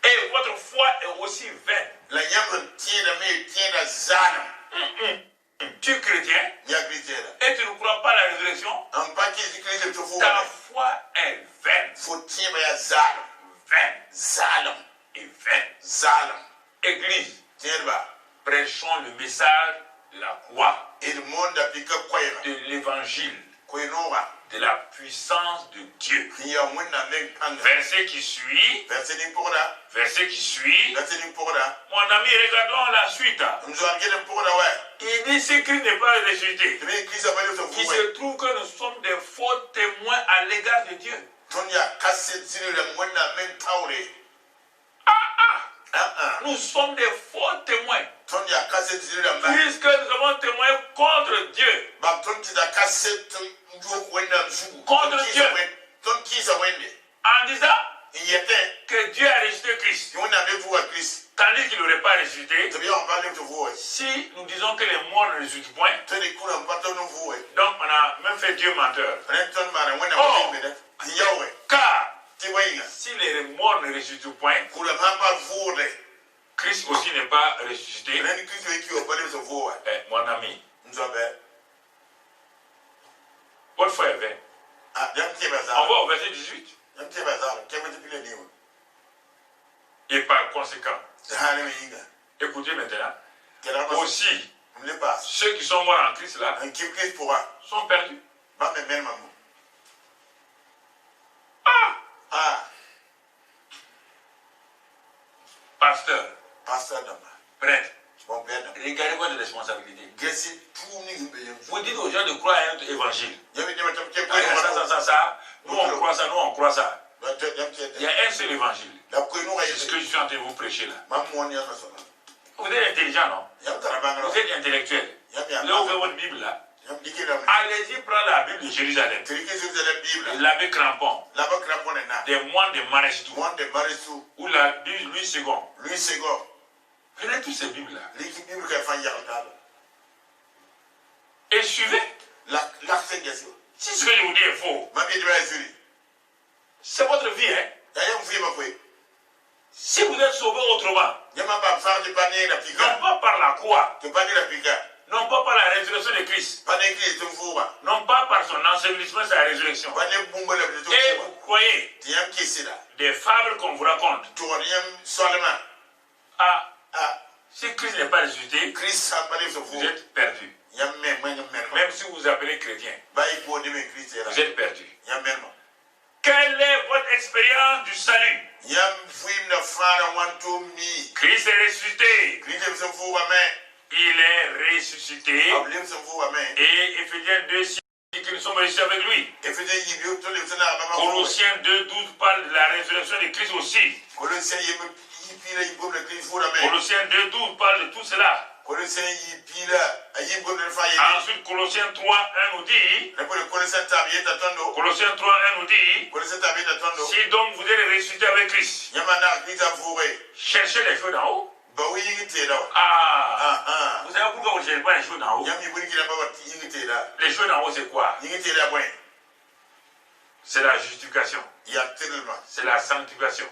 Et votre foi est aussi vaine. Tu es chrétien et tu ne crois pas à la résurrection. Ta foi est vaine. Vaine. Et vaine. Église, prêchons le message de la croix, de l'évangile, de la puissance de Dieu. Verset qui suit. Mon ami, regardons la suite. Il dit si Christ n'est pas ressuscité, il se trouve que nous sommes des faux témoins à l'égard de Dieu. Nous sommes des faux témoins. Puisque nous avons témoigné contre Dieu. Contre Dieu. En disant que Dieu a ressuscité Christ. Tandis qu'il n'aurait pas ressuscité. Si nous disons que les morts ne ressuscitent point, donc on a même fait Dieu menteur. Car si les morts ne ressuscitent point, Christ aussi n'est pas ressuscité. Mon ami, votre foi est vaine. On va au verset 18. Et par conséquent, écoutez maintenant, aussi, ceux qui sont morts en Christ là, sont perdus. Pasteur, prêtre, regardez votre responsabilité. Vous dites aux gens de croire à notre évangile. Ça. Nous on croit ça. Il y a un seul évangile. C'est ce que je suis en train de vous prêcher là. Vous êtes intelligent, non? Vous êtes intellectuel. Là, ouvrez votre Bible là. Allez-y prendre la Bible de Jérusalem. L'abbé Crampon. Des moines de Marestou. Ou la Bible Louis II. Prenez toutes ces Bibles là. Et suivez. Si ce que je vous dis est faux, c'est votre vie, hein? Si vous êtes sauvé autrement, non pas par la croix, non pas par la résurrection de Christ, non pas par son ensevelissement et sa résurrection, et vous croyez des fables qu'on vous raconte, si Christ n'est pas ressuscité, vous êtes perdu. Même si vous vous appelez chrétien, vous êtes perdu. Quelle est votre expérience du salut? Christ est ressuscité. Il est ressuscité. Et Éphésiens 2 dit que nous sommes ressuscités avec lui. Colossiens 2:12 parle de la résurrection de Christ aussi. Colossiens 2:12 parle de tout cela. Ensuite, Colossiens 3:1 nous dit, Colossiens 3:1 nous dit, si donc vous êtes ressuscité avec Christ, cherchez les choses d'en haut. Vous savez pourquoi vous ne cherchez pas les choses d'en haut? Les choses d'en haut, c'est quoi? C'est la justification. C'est la sanctification.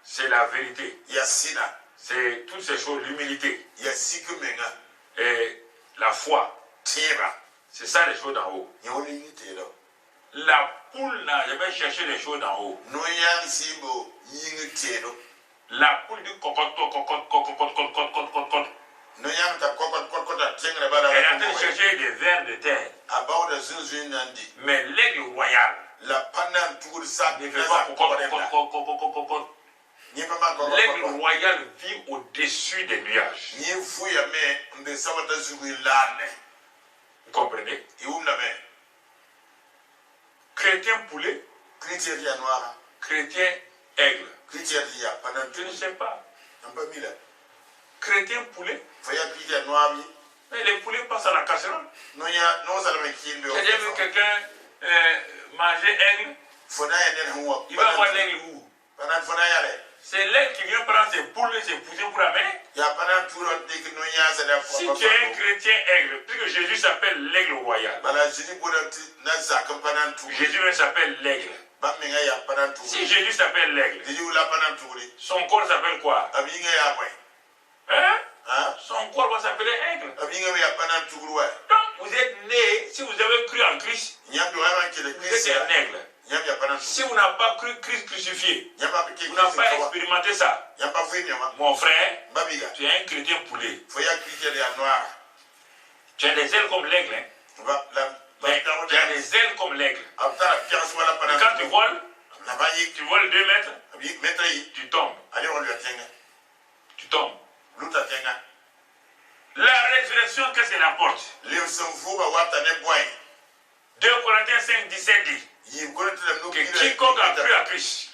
C'est la vérité. C'est toutes ces choses, l'humilité. Et la foi. C'est ça les choses d'en haut. La poule n'a jamais cherché les choses d'en haut. La poule dit cocotte. Elle a été chercher des vers de terre. Mais l'aigle royal ne fait pas cocotte. L'aigle royal vit au-dessus des nuages. Vous comprenez? Chrétien poulet, chrétien aigle. Je ne sais pas. Chrétien poulet. Mais les poulets passent à la casserole. C'est-à-dire que quelqu'un manger aigle, il va avoir l'aigle où? C'est l'aigle qui vient prendre ses poules et ses pousses pour amener. Si tu es un chrétien aigle, puisque Jésus s'appelle l'aigle royal. Jésus s'appelle l'aigle. Si Jésus s'appelle l'aigle, son corps s'appelle quoi? Son corps va s'appeler aigle. Donc vous êtes né, si vous avez cru en Christ, vous êtes un aigle. Si vous n'avez pas cru Christ crucifié, vous n'avez pas expérimenté ça, mon frère, tu es un chrétien poulet. Tu as des ailes comme l'aigle. Tu as des ailes comme l'aigle. Quand tu voles 2 mètres, tu tombes. Tu tombes. La résurrection, qu'est-ce qu'elle apporte? 2 Corinthiens 5:17 dit que quiconque a cru à Christ,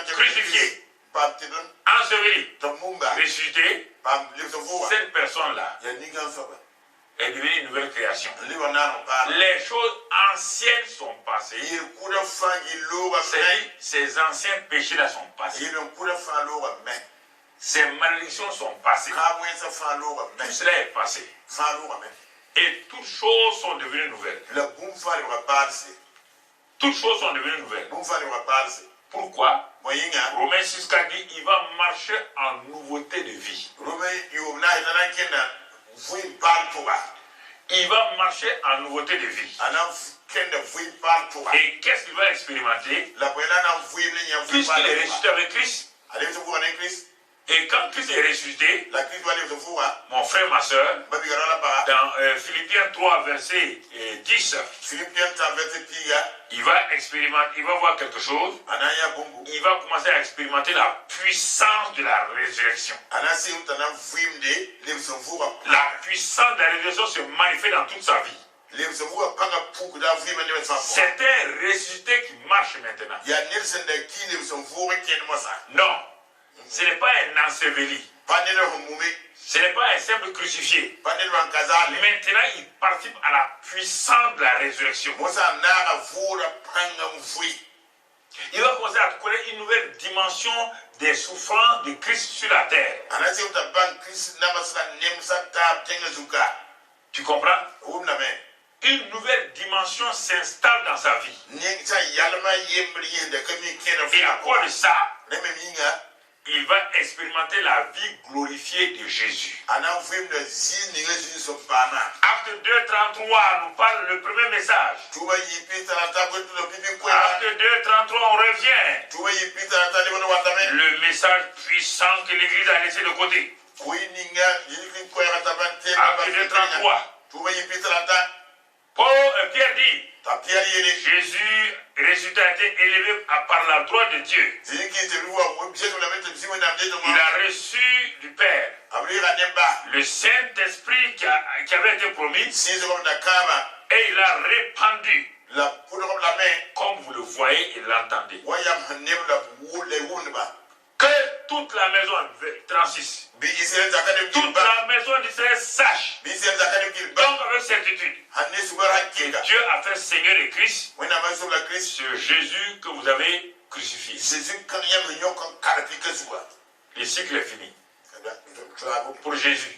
crucifié, enseveli, ressuscité, cette personne-là est devenue une nouvelle création. Les choses anciennes sont passées. Ces anciens péchés-là sont passés. Ces malédictions sont passées. Tout cela est passé. Et toutes choses sont devenues nouvelles. Toutes choses sont devenues nouvelles. Pourquoi? Romains 6:4 dit il va marcher en nouveauté de vie. Il va marcher en nouveauté de vie. Et qu'est-ce qu'il va expérimenter? Puisqu'il est ressuscité avec Christ. Et quand Christ est ressuscité, mon frère, ma soeur, dans Philippiens 3, verset 10, il va expérimenter, il va voir quelque chose. Il va commencer à expérimenter la puissance de la résurrection. La puissance de la résurrection se manifeste dans toute sa vie. C'est un ressuscité qui marche maintenant. Non. Ce n'est pas un enseveli. Ce n'est pas un simple crucifié. Maintenant, il participe à la puissance de la résurrection. Il va commencer à connaître une nouvelle dimension des souffrances de Christ sur la terre. Tu comprends? Une nouvelle dimension s'installe dans sa vie. Et à cause de ça, il va expérimenter la vie glorifiée de Jésus. Acte 2:33 nous parle le premier message. Acte 2:33, on revient. Le message puissant que l'Église a laissé de côté. Acte 2:33. Pierre dit, Jésus ressuscité a été élevé par la droite de Dieu. Il a reçu du Père le Saint-Esprit qui avait été promis et il a répandu, comme vous le voyez et l'entendez. Que toute la maison, 36, toute la maison d'Israël sache, donc avec certitude, que Dieu a fait Seigneur et Christ, ce Jésus que vous avez crucifié. Le cycle est fini. Pour Jésus,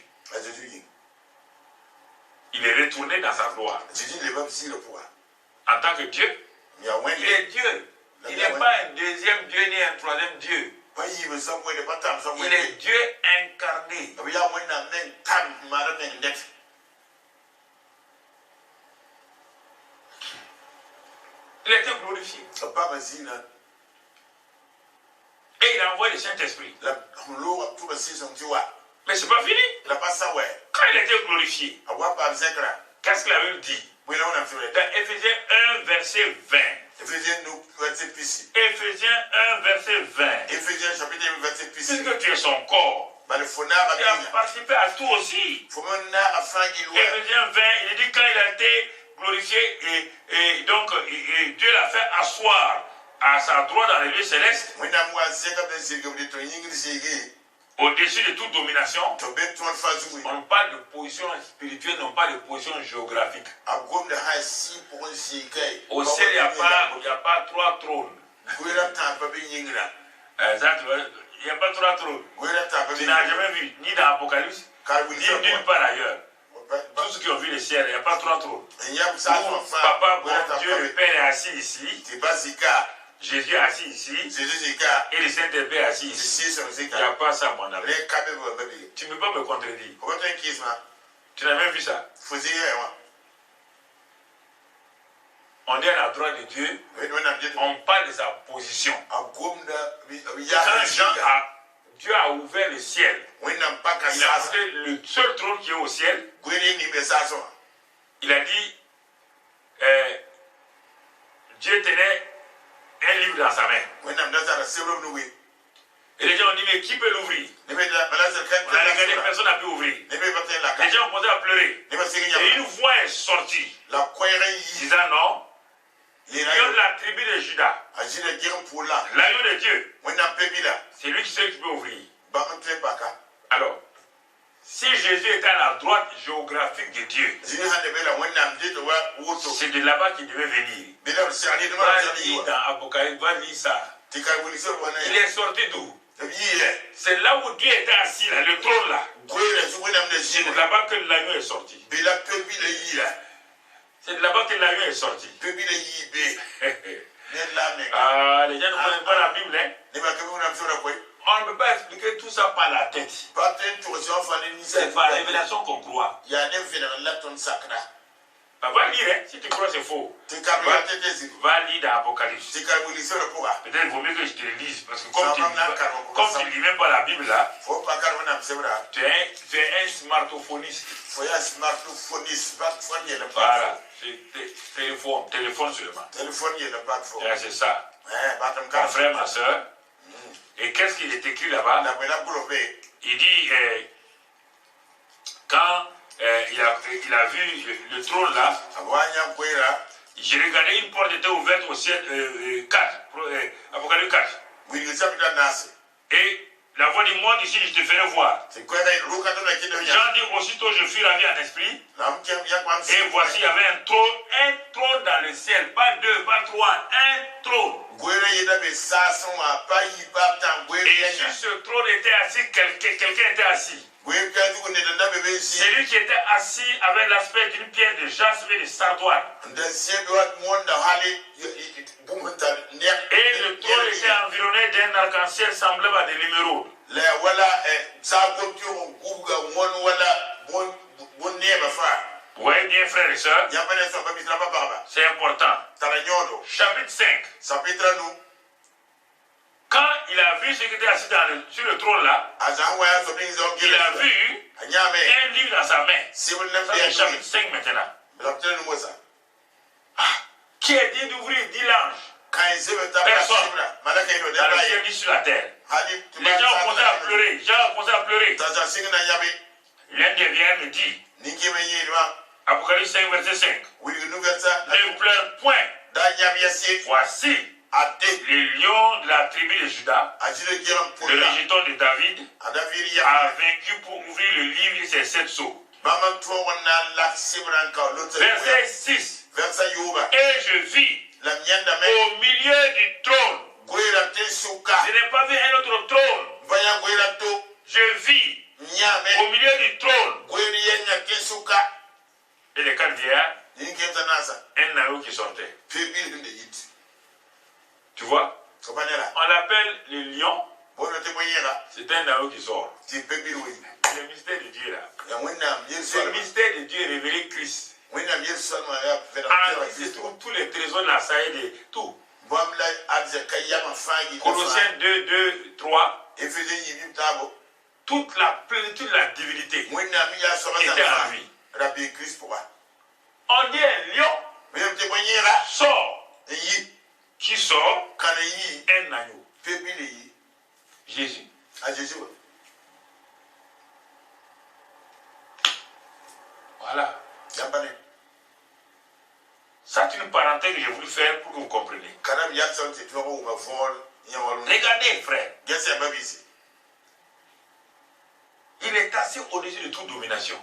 il est retourné dans sa gloire. En tant que Dieu, il est Dieu. Il n'est pas un deuxième Dieu ni un troisième Dieu. Il est Dieu incarné. Il a été glorifié. Et il a envoyé le Saint-Esprit. Mais c'est pas fini. Quand il a été glorifié, qu'est-ce que la Bible dit? Dans Éphésiens 1, verset 20. Éphésiens 1, verset 20. Puisque tu es son corps, il a participé à tout aussi. Éphésiens 20, il dit quand il a été glorifié, et donc Dieu l'a fait asseoir à sa droite dans les lieux célestes, au-dessus de toute domination. On parle de position spirituelle, non pas de position géographique. Au ciel, il n'y a pas 3 trônes. Il n'y a pas 3 trônes. Tu n'as jamais vu, ni dans l'Apocalypse, ni nulle part ailleurs. Tous ceux qui ont vu le ciel, il n'y a pas 3 trônes. Papa, bon Dieu, le Père est assis ici. Jésus est assis ici. Et le Saint-Esprit est assis ici. Il n'y a pas ça, mon ami. Tu ne peux pas me contredire. Tu n'as même vu ça. On est à la droite de Dieu. On parle de sa position. Quand Dieu a ouvert le ciel, il a montré le seul trône qui est au ciel. Il a dit, Dieu tenait un livre dans sa main. Et les gens ont dit, mais qui peut l'ouvrir? On a regardé, personne n'a pu ouvrir. Les gens ont commencé à pleurer. Et une voix est sortie, disant non. L'agneau de la tribu de Judas, l'agneau de Dieu, c'est lui qui sait qui peut ouvrir. Alors, si Jésus est à la droite géographique de Dieu, c'est de là-bas qu'il devait venir. Va lire dans Apocalypse, va lire ça. Il est sorti d'où? C'est là où Dieu était assis, là, le trône là. C'est de là-bas que l'agneau est sorti. C'est de là-bas que l'agneau est sorti. Ah, les gens ne connaissent pas la Bible, hein? On ne peut pas expliquer tout ça par la tête. C'est par la révélation qu'on croit. Va lire, hein? Si tu crois c'est faux. Va lire dans l'Apocalypse. Peut-être il vaut mieux que je te le lise. Parce que comme tu ne lis même pas la Bible là, tu es un smartphoniste. Voilà. Téléphone seulement. C'est ça. Mon frère, ma soeur. Et qu'est-ce qu'il est écrit là-bas? Il dit, quand il a vu le trône là, j'ai regardé, une porte était ouverte au ciel, 4, Apocalypse 4. Et la voix du monde ici, je te ferai voir. Jean dit, aussitôt je fus ravi en esprit. Et voici, il y avait un trône dans le ciel. Pas 2, pas 3, un trône. Et sur ce trône était assis, quelqu'un était assis. C'est lui qui était assis avec l'aspect d'une pierre de jaspe et de sardoine. Et le trône était environné d'un un arc-en-ciel semblable à de l'émeraude. Vous voyez bien, frères et sœurs, c'est important. Chapitre 5. Quand il a vu ce qui était assis sur le trône là, il a vu un livre dans sa main. Ça, c'est chapitre 5 maintenant. Qui est dit d'ouvrir 10 langes? Personne. Dans le ciel ni sur la terre. Les gens ont commencé à pleurer. L'un des vieillards me dit, Apocalypse 5, verset 5. Ne pleure point. Voici les lions de la tribu de Juda, le légion de David, a vaincu pour ouvrir le livre et ses 7 sceaux. Verset 6. Et je vis au milieu du trône. Je n'ai pas vu un autre trône. Je vis au milieu du trône. Et les 4 vieillards, un agneau qui sortait. Tu vois? On l'appelle le lion. C'est un agneau qui sort. Le mystère de Dieu là. Le mystère de Dieu est révélé Christ. Tous les trésors de la saille de tout. Colossiens 2, 2, 3. Toute la plénitude de la divinité était en lui. On dit un lion sort. Qui sort? Un agneau. Jésus. Voilà. Ça, c'est une parenthèse que j'ai voulu faire pour que vous compreniez. Regardez, frère. Il est assis au-dessus de toute domination.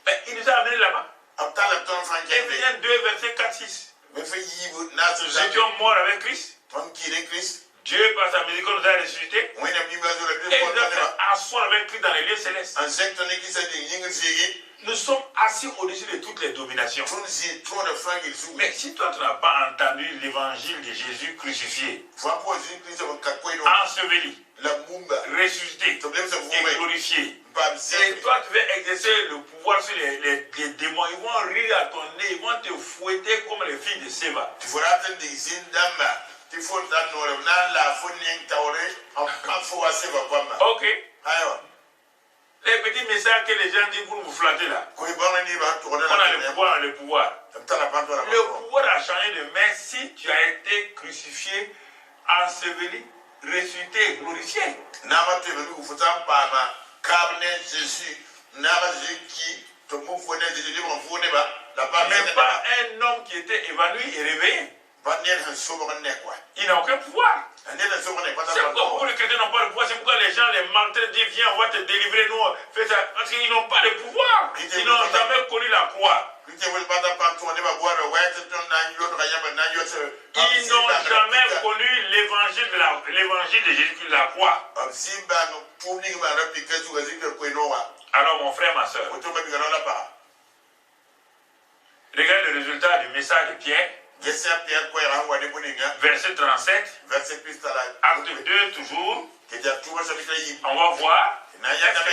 Mais il nous a amenés là-bas. Éphésiens 2, verset 4, 6. Nous étions morts avec Christ. Dieu, par sa miséricorde, nous a ressuscités. Et nous a fait asseoir avec Christ dans les lieux célestes. Nous sommes assis au-dessus de toutes les dominations. Mais si toi, tu n'as pas entendu l'évangile de Jésus crucifié, enseveli, ressuscité et glorifié, et toi, tu veux exercer le pouvoir sur les démons, ils vont rire à ton nez, ils vont te fouetter comme les filles de Séva. Ok. Les petits messages que les gens disent pour vous flatter là. On a le pouvoir, le pouvoir. Le pouvoir a changé de main si tu as été crucifié, enseveli, ressuscité et glorifié. Mais pas un homme qui était évanoui et réveillé. Il n'a aucun pouvoir. C'est pourquoi beaucoup de chrétiens n'ont pas de pouvoir. C'est pourquoi les gens les maltraitent, disent viens, on va te délivrer, nous, fais ça. Parce qu'ils n'ont pas de pouvoir. Ils n'ont jamais connu la croix. Ils n'ont jamais connu l'évangile de Jésus-Christ, la croix. Alors mon frère, ma soeur, regarde le résultat du message de Pierre. Verset 37, acte 2 toujours, on va voir que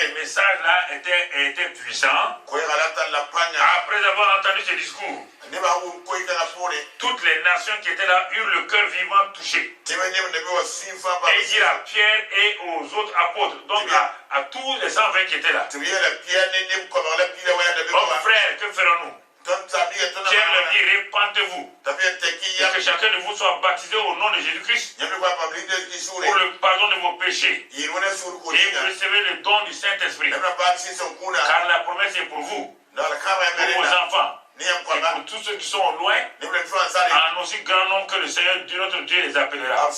le message là était puissant. Après avoir entendu ce discours, toutes les nations qui étaient là eurent le cœur vivant touché. Et dire à Pierre et aux autres apôtres, donc à tous les 120 qui étaient là, oh frère, que ferons-nous? Pierre leur dit, répentez-vous, que chacun de vous soit baptisé au nom de Jésus-Christ pour le pardon de vos péchés, et vous recevez le don du Saint-Esprit, car la promesse est pour vous, pour vos enfants, et pour tous ceux qui sont au loin, en aussi grand nombre que le Seigneur notre Dieu les appellera.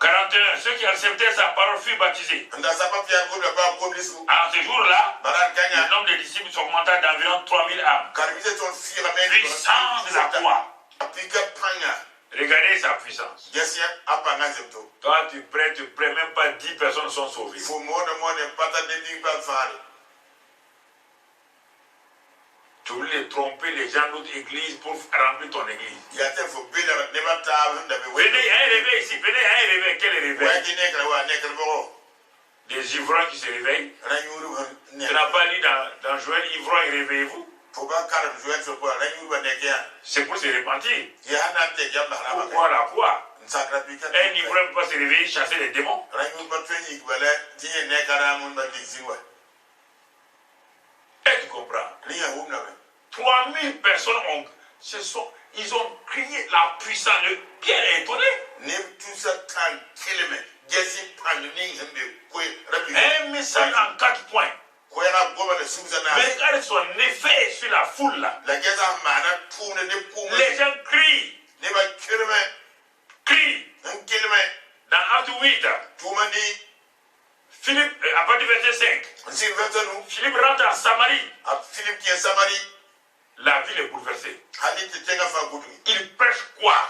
41. Ceux qui acceptaient sa parole furent baptisés. À ce jour-là, le nombre de disciples s'augmenta d'environ 3000 âmes. Puissance de la croix. Regardez sa puissance. Toi, tu prêts, même pas 10 personnes sont sauvées. Tu voulais tromper les gens d'autres églises pour remplir ton église. Venez, il y a un réveil ici. Venez, il y a un réveil. Quel réveil? Des ivrognes qui se réveillent. Tu n'as pas lu dans Joël, ivrogne, réveillez-vous. C'est pour se repentir. Pourquoi la croix? Un ivrogne peut pas se réveiller, chasser les démons. Et tu comprends? 3000 personnes ils ont crié la puissance. Pierre est étonné. Un message en 4 points. Mais regarde son effet sur la foule là. Les gens crient. Crient. Dans Acte 8, Philippe, à partir du verset 5, Philippe rentre en Samarie. La ville est bouleversée. Il prêche quoi?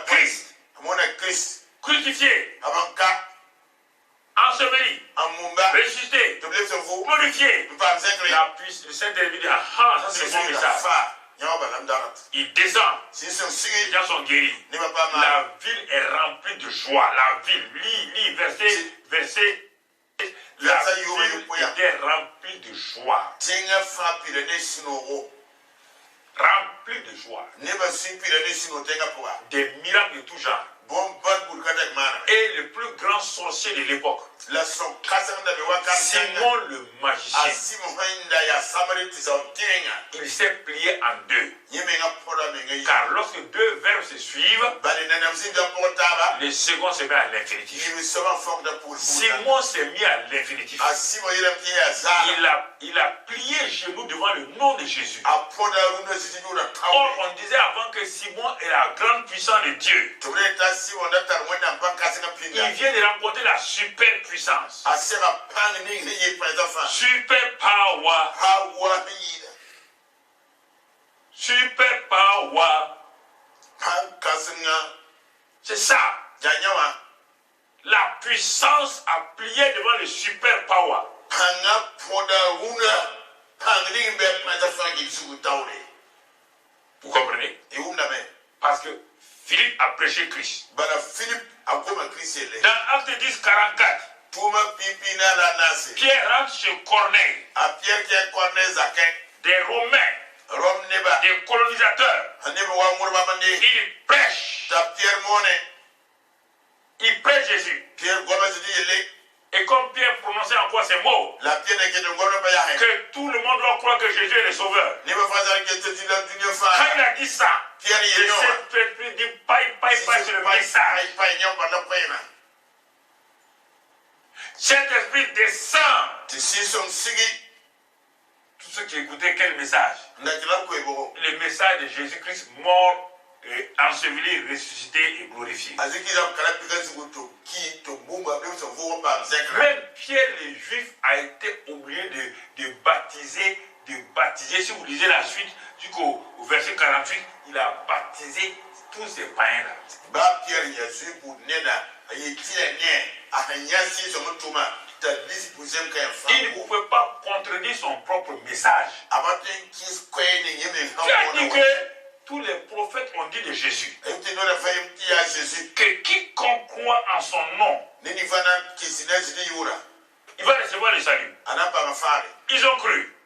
Christ. Crucifié. Enseveli. Ressuscité. Glorifié. Le Saint-Esprit dit, ah, ça c'est le bon message. Il descend. Les gens sont guéris. La ville est remplie de joie. La ville, lis, verset. La ville était remplie de joie. Remplie de joie. Des miracles de tout genre. Et le plus grand sorcier de l'époque, Simon le magicien, il s'est plié en deux. Car lorsque deux verbes se suivent, le second se met à l'infinitif. Simon s'est mis à l'infinitif. Il a plié genoux devant le nom de Jésus. Or, on disait avant que Simon est la grande puissance de Dieu. Il vient de rencontrer la super puissance. Super power. Super power. C'est ça. La puissance a plié devant le super power. Vous comprenez? Parce que Philippe a prêché Christ. Dans Acte 10, 44, Pierre rentre chez Corneille. Des Romains, des colonisateurs. Il prêche. Il prêche Jésus. Et comme Pierre prononçait encore ces mots, que tout le monde doit croire que Jésus est le sauveur. Quand il a dit ça, le Saint-Esprit dit paille sur le message. Saint-Esprit descend. Tous ceux qui écoutaient quel message? Le message de Jésus-Christ mort, enseveli, ressuscité et glorifié. Même Pierre le Juif a été obligé de baptiser. Si vous lisez la suite, jusqu'au verset 48, il a baptisé tous ces païens-là. Il ne pouvait pas contredire son propre message. Tu as dit que tous les prophètes ont dit de Jésus que quiconque croit en son nom, il va recevoir le salut. Ils ont cru.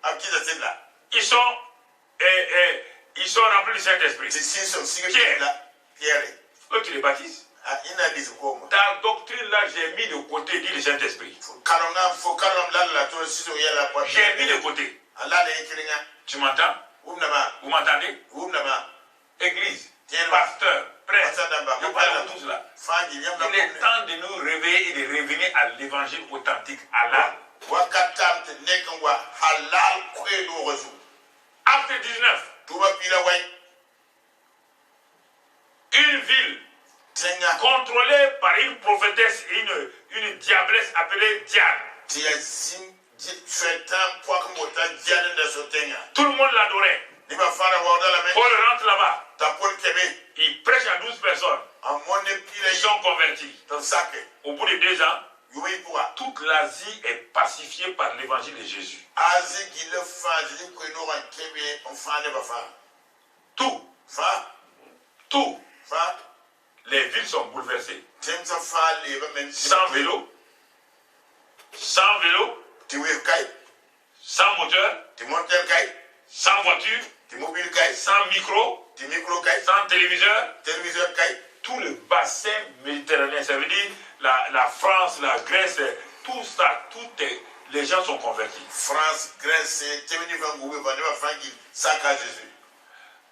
Ils sont remplis du Saint-Esprit. Pierre, eux tu les baptises. Ta doctrine là, j'ai mis de côté, dit le Saint-Esprit. J'ai mis de côté. Tu m'entends? Vous m'entendez? Église, pasteur, prêtre, je parle de tout cela. Il est temps de nous réveiller et de revenir à l'évangile authentique, halal. Acte 19. Une ville contrôlée par une prophétesse et une diablesse appelée Diane. Tout le monde l'adorait. Paul rentre là-bas. Il prêche à 12 personnes. Ils sont convertis. Au bout de 2 ans, Toute l'Asie est pacifiée par l'évangile de Jésus. Tout. Les villes sont bouleversées. Sans vélo, sans moteur, sans voiture, sans micro, sans téléviseur. Tout le bassin méditerranéen, ça veut dire la France, la Grèce, tout ça, les gens sont convertis. France, Grèce,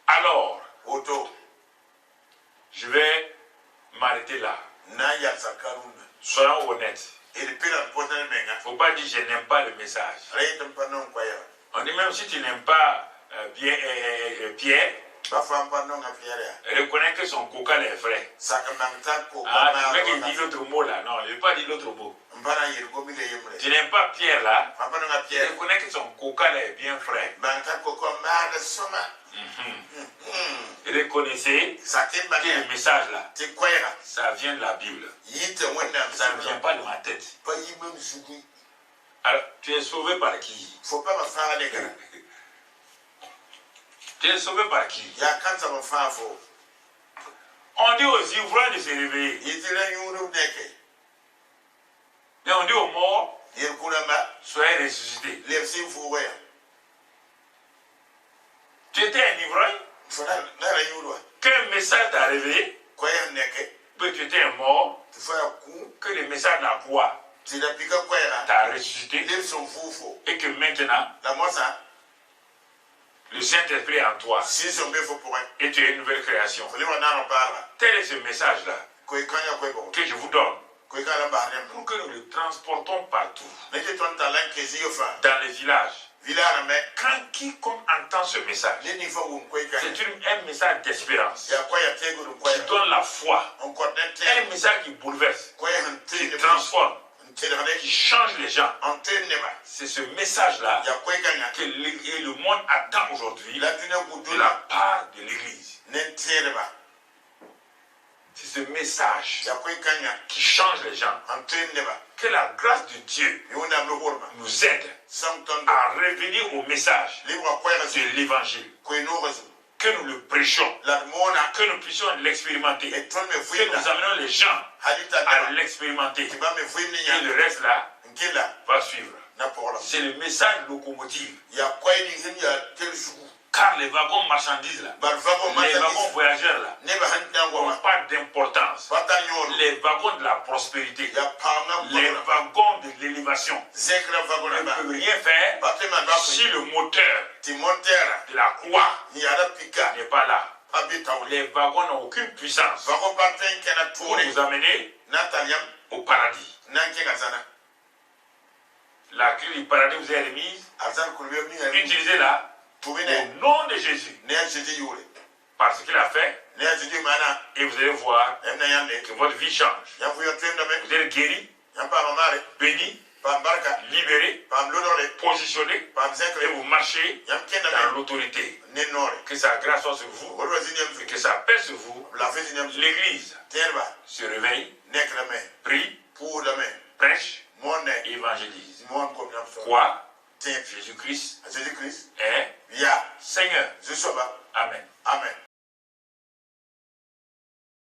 alors, je vais m'arrêter là. Soyons honnêtes. Il ne faut pas dire je n'aime pas le message. On dit même si tu n'aimes pas Pierre, reconnais que son coca est vrai. Ah, tu veux qu'il dise l'autre mot là? Non, il ne veut pas dire l'autre mot. Tu n'aimes pas Pierre là? Reconnais que son coca est bien frais. Reconnaissez que le message là, ça vient de la Bible. Ça ne vient pas de ma tête. Alors, tu es sauvé par qui? Tu es sauvé par qui? On dit aux ivrognes de se réveiller. Mais on dit aux morts, soyez ressuscités. Tu étais un ivrogne? Qu'un message t'a réveillé? Que tu étais un mort? Que le message de la croix t'a ressuscité? Et que maintenant, le Saint-Esprit est en toi. Et tu es une nouvelle création. Tel est ce message-là que je vous donne. Pour que nous le transportons partout. Dans les villages. Quand quiconque entend ce message, c'est un message d'espérance qui donne la foi. Un message qui bouleverse, qui transforme, qui change les gens. C'est ce message-là que le monde attend aujourd'hui de la part de l'Église. C'est ce message qui change les gens. Que la grâce de Dieu nous aide à revenir au message de l'évangile. Que nous le prêchons. Que nous puissions l'expérimenter. Que nous amenons les gens à l'expérimenter. Et le reste là va suivre. C'est le message locomotive. Car les wagons marchandises là, les wagons voyageurs là, n'ont pas d'importance. Les wagons de la prospérité, les wagons de l'élévation ne peuvent rien faire si le moteur de la croix n'est pas là. Les wagons n'ont aucune puissance pour nous amener au paradis. La clé du paradis vous est remise, utilisez-la au nom de Jésus. Parce qu'il a fait. Et vous allez voir que votre vie change. Vous êtes guéri, béni, libéré, positionné, et vous marchez dans l'autorité. Que sa grâce soit sur vous, et que sa paix sur vous. L'Église se réveille, prie, prêche, évangélise. Quoi? Jésus-Christ est Seigneur. Amen. Amen.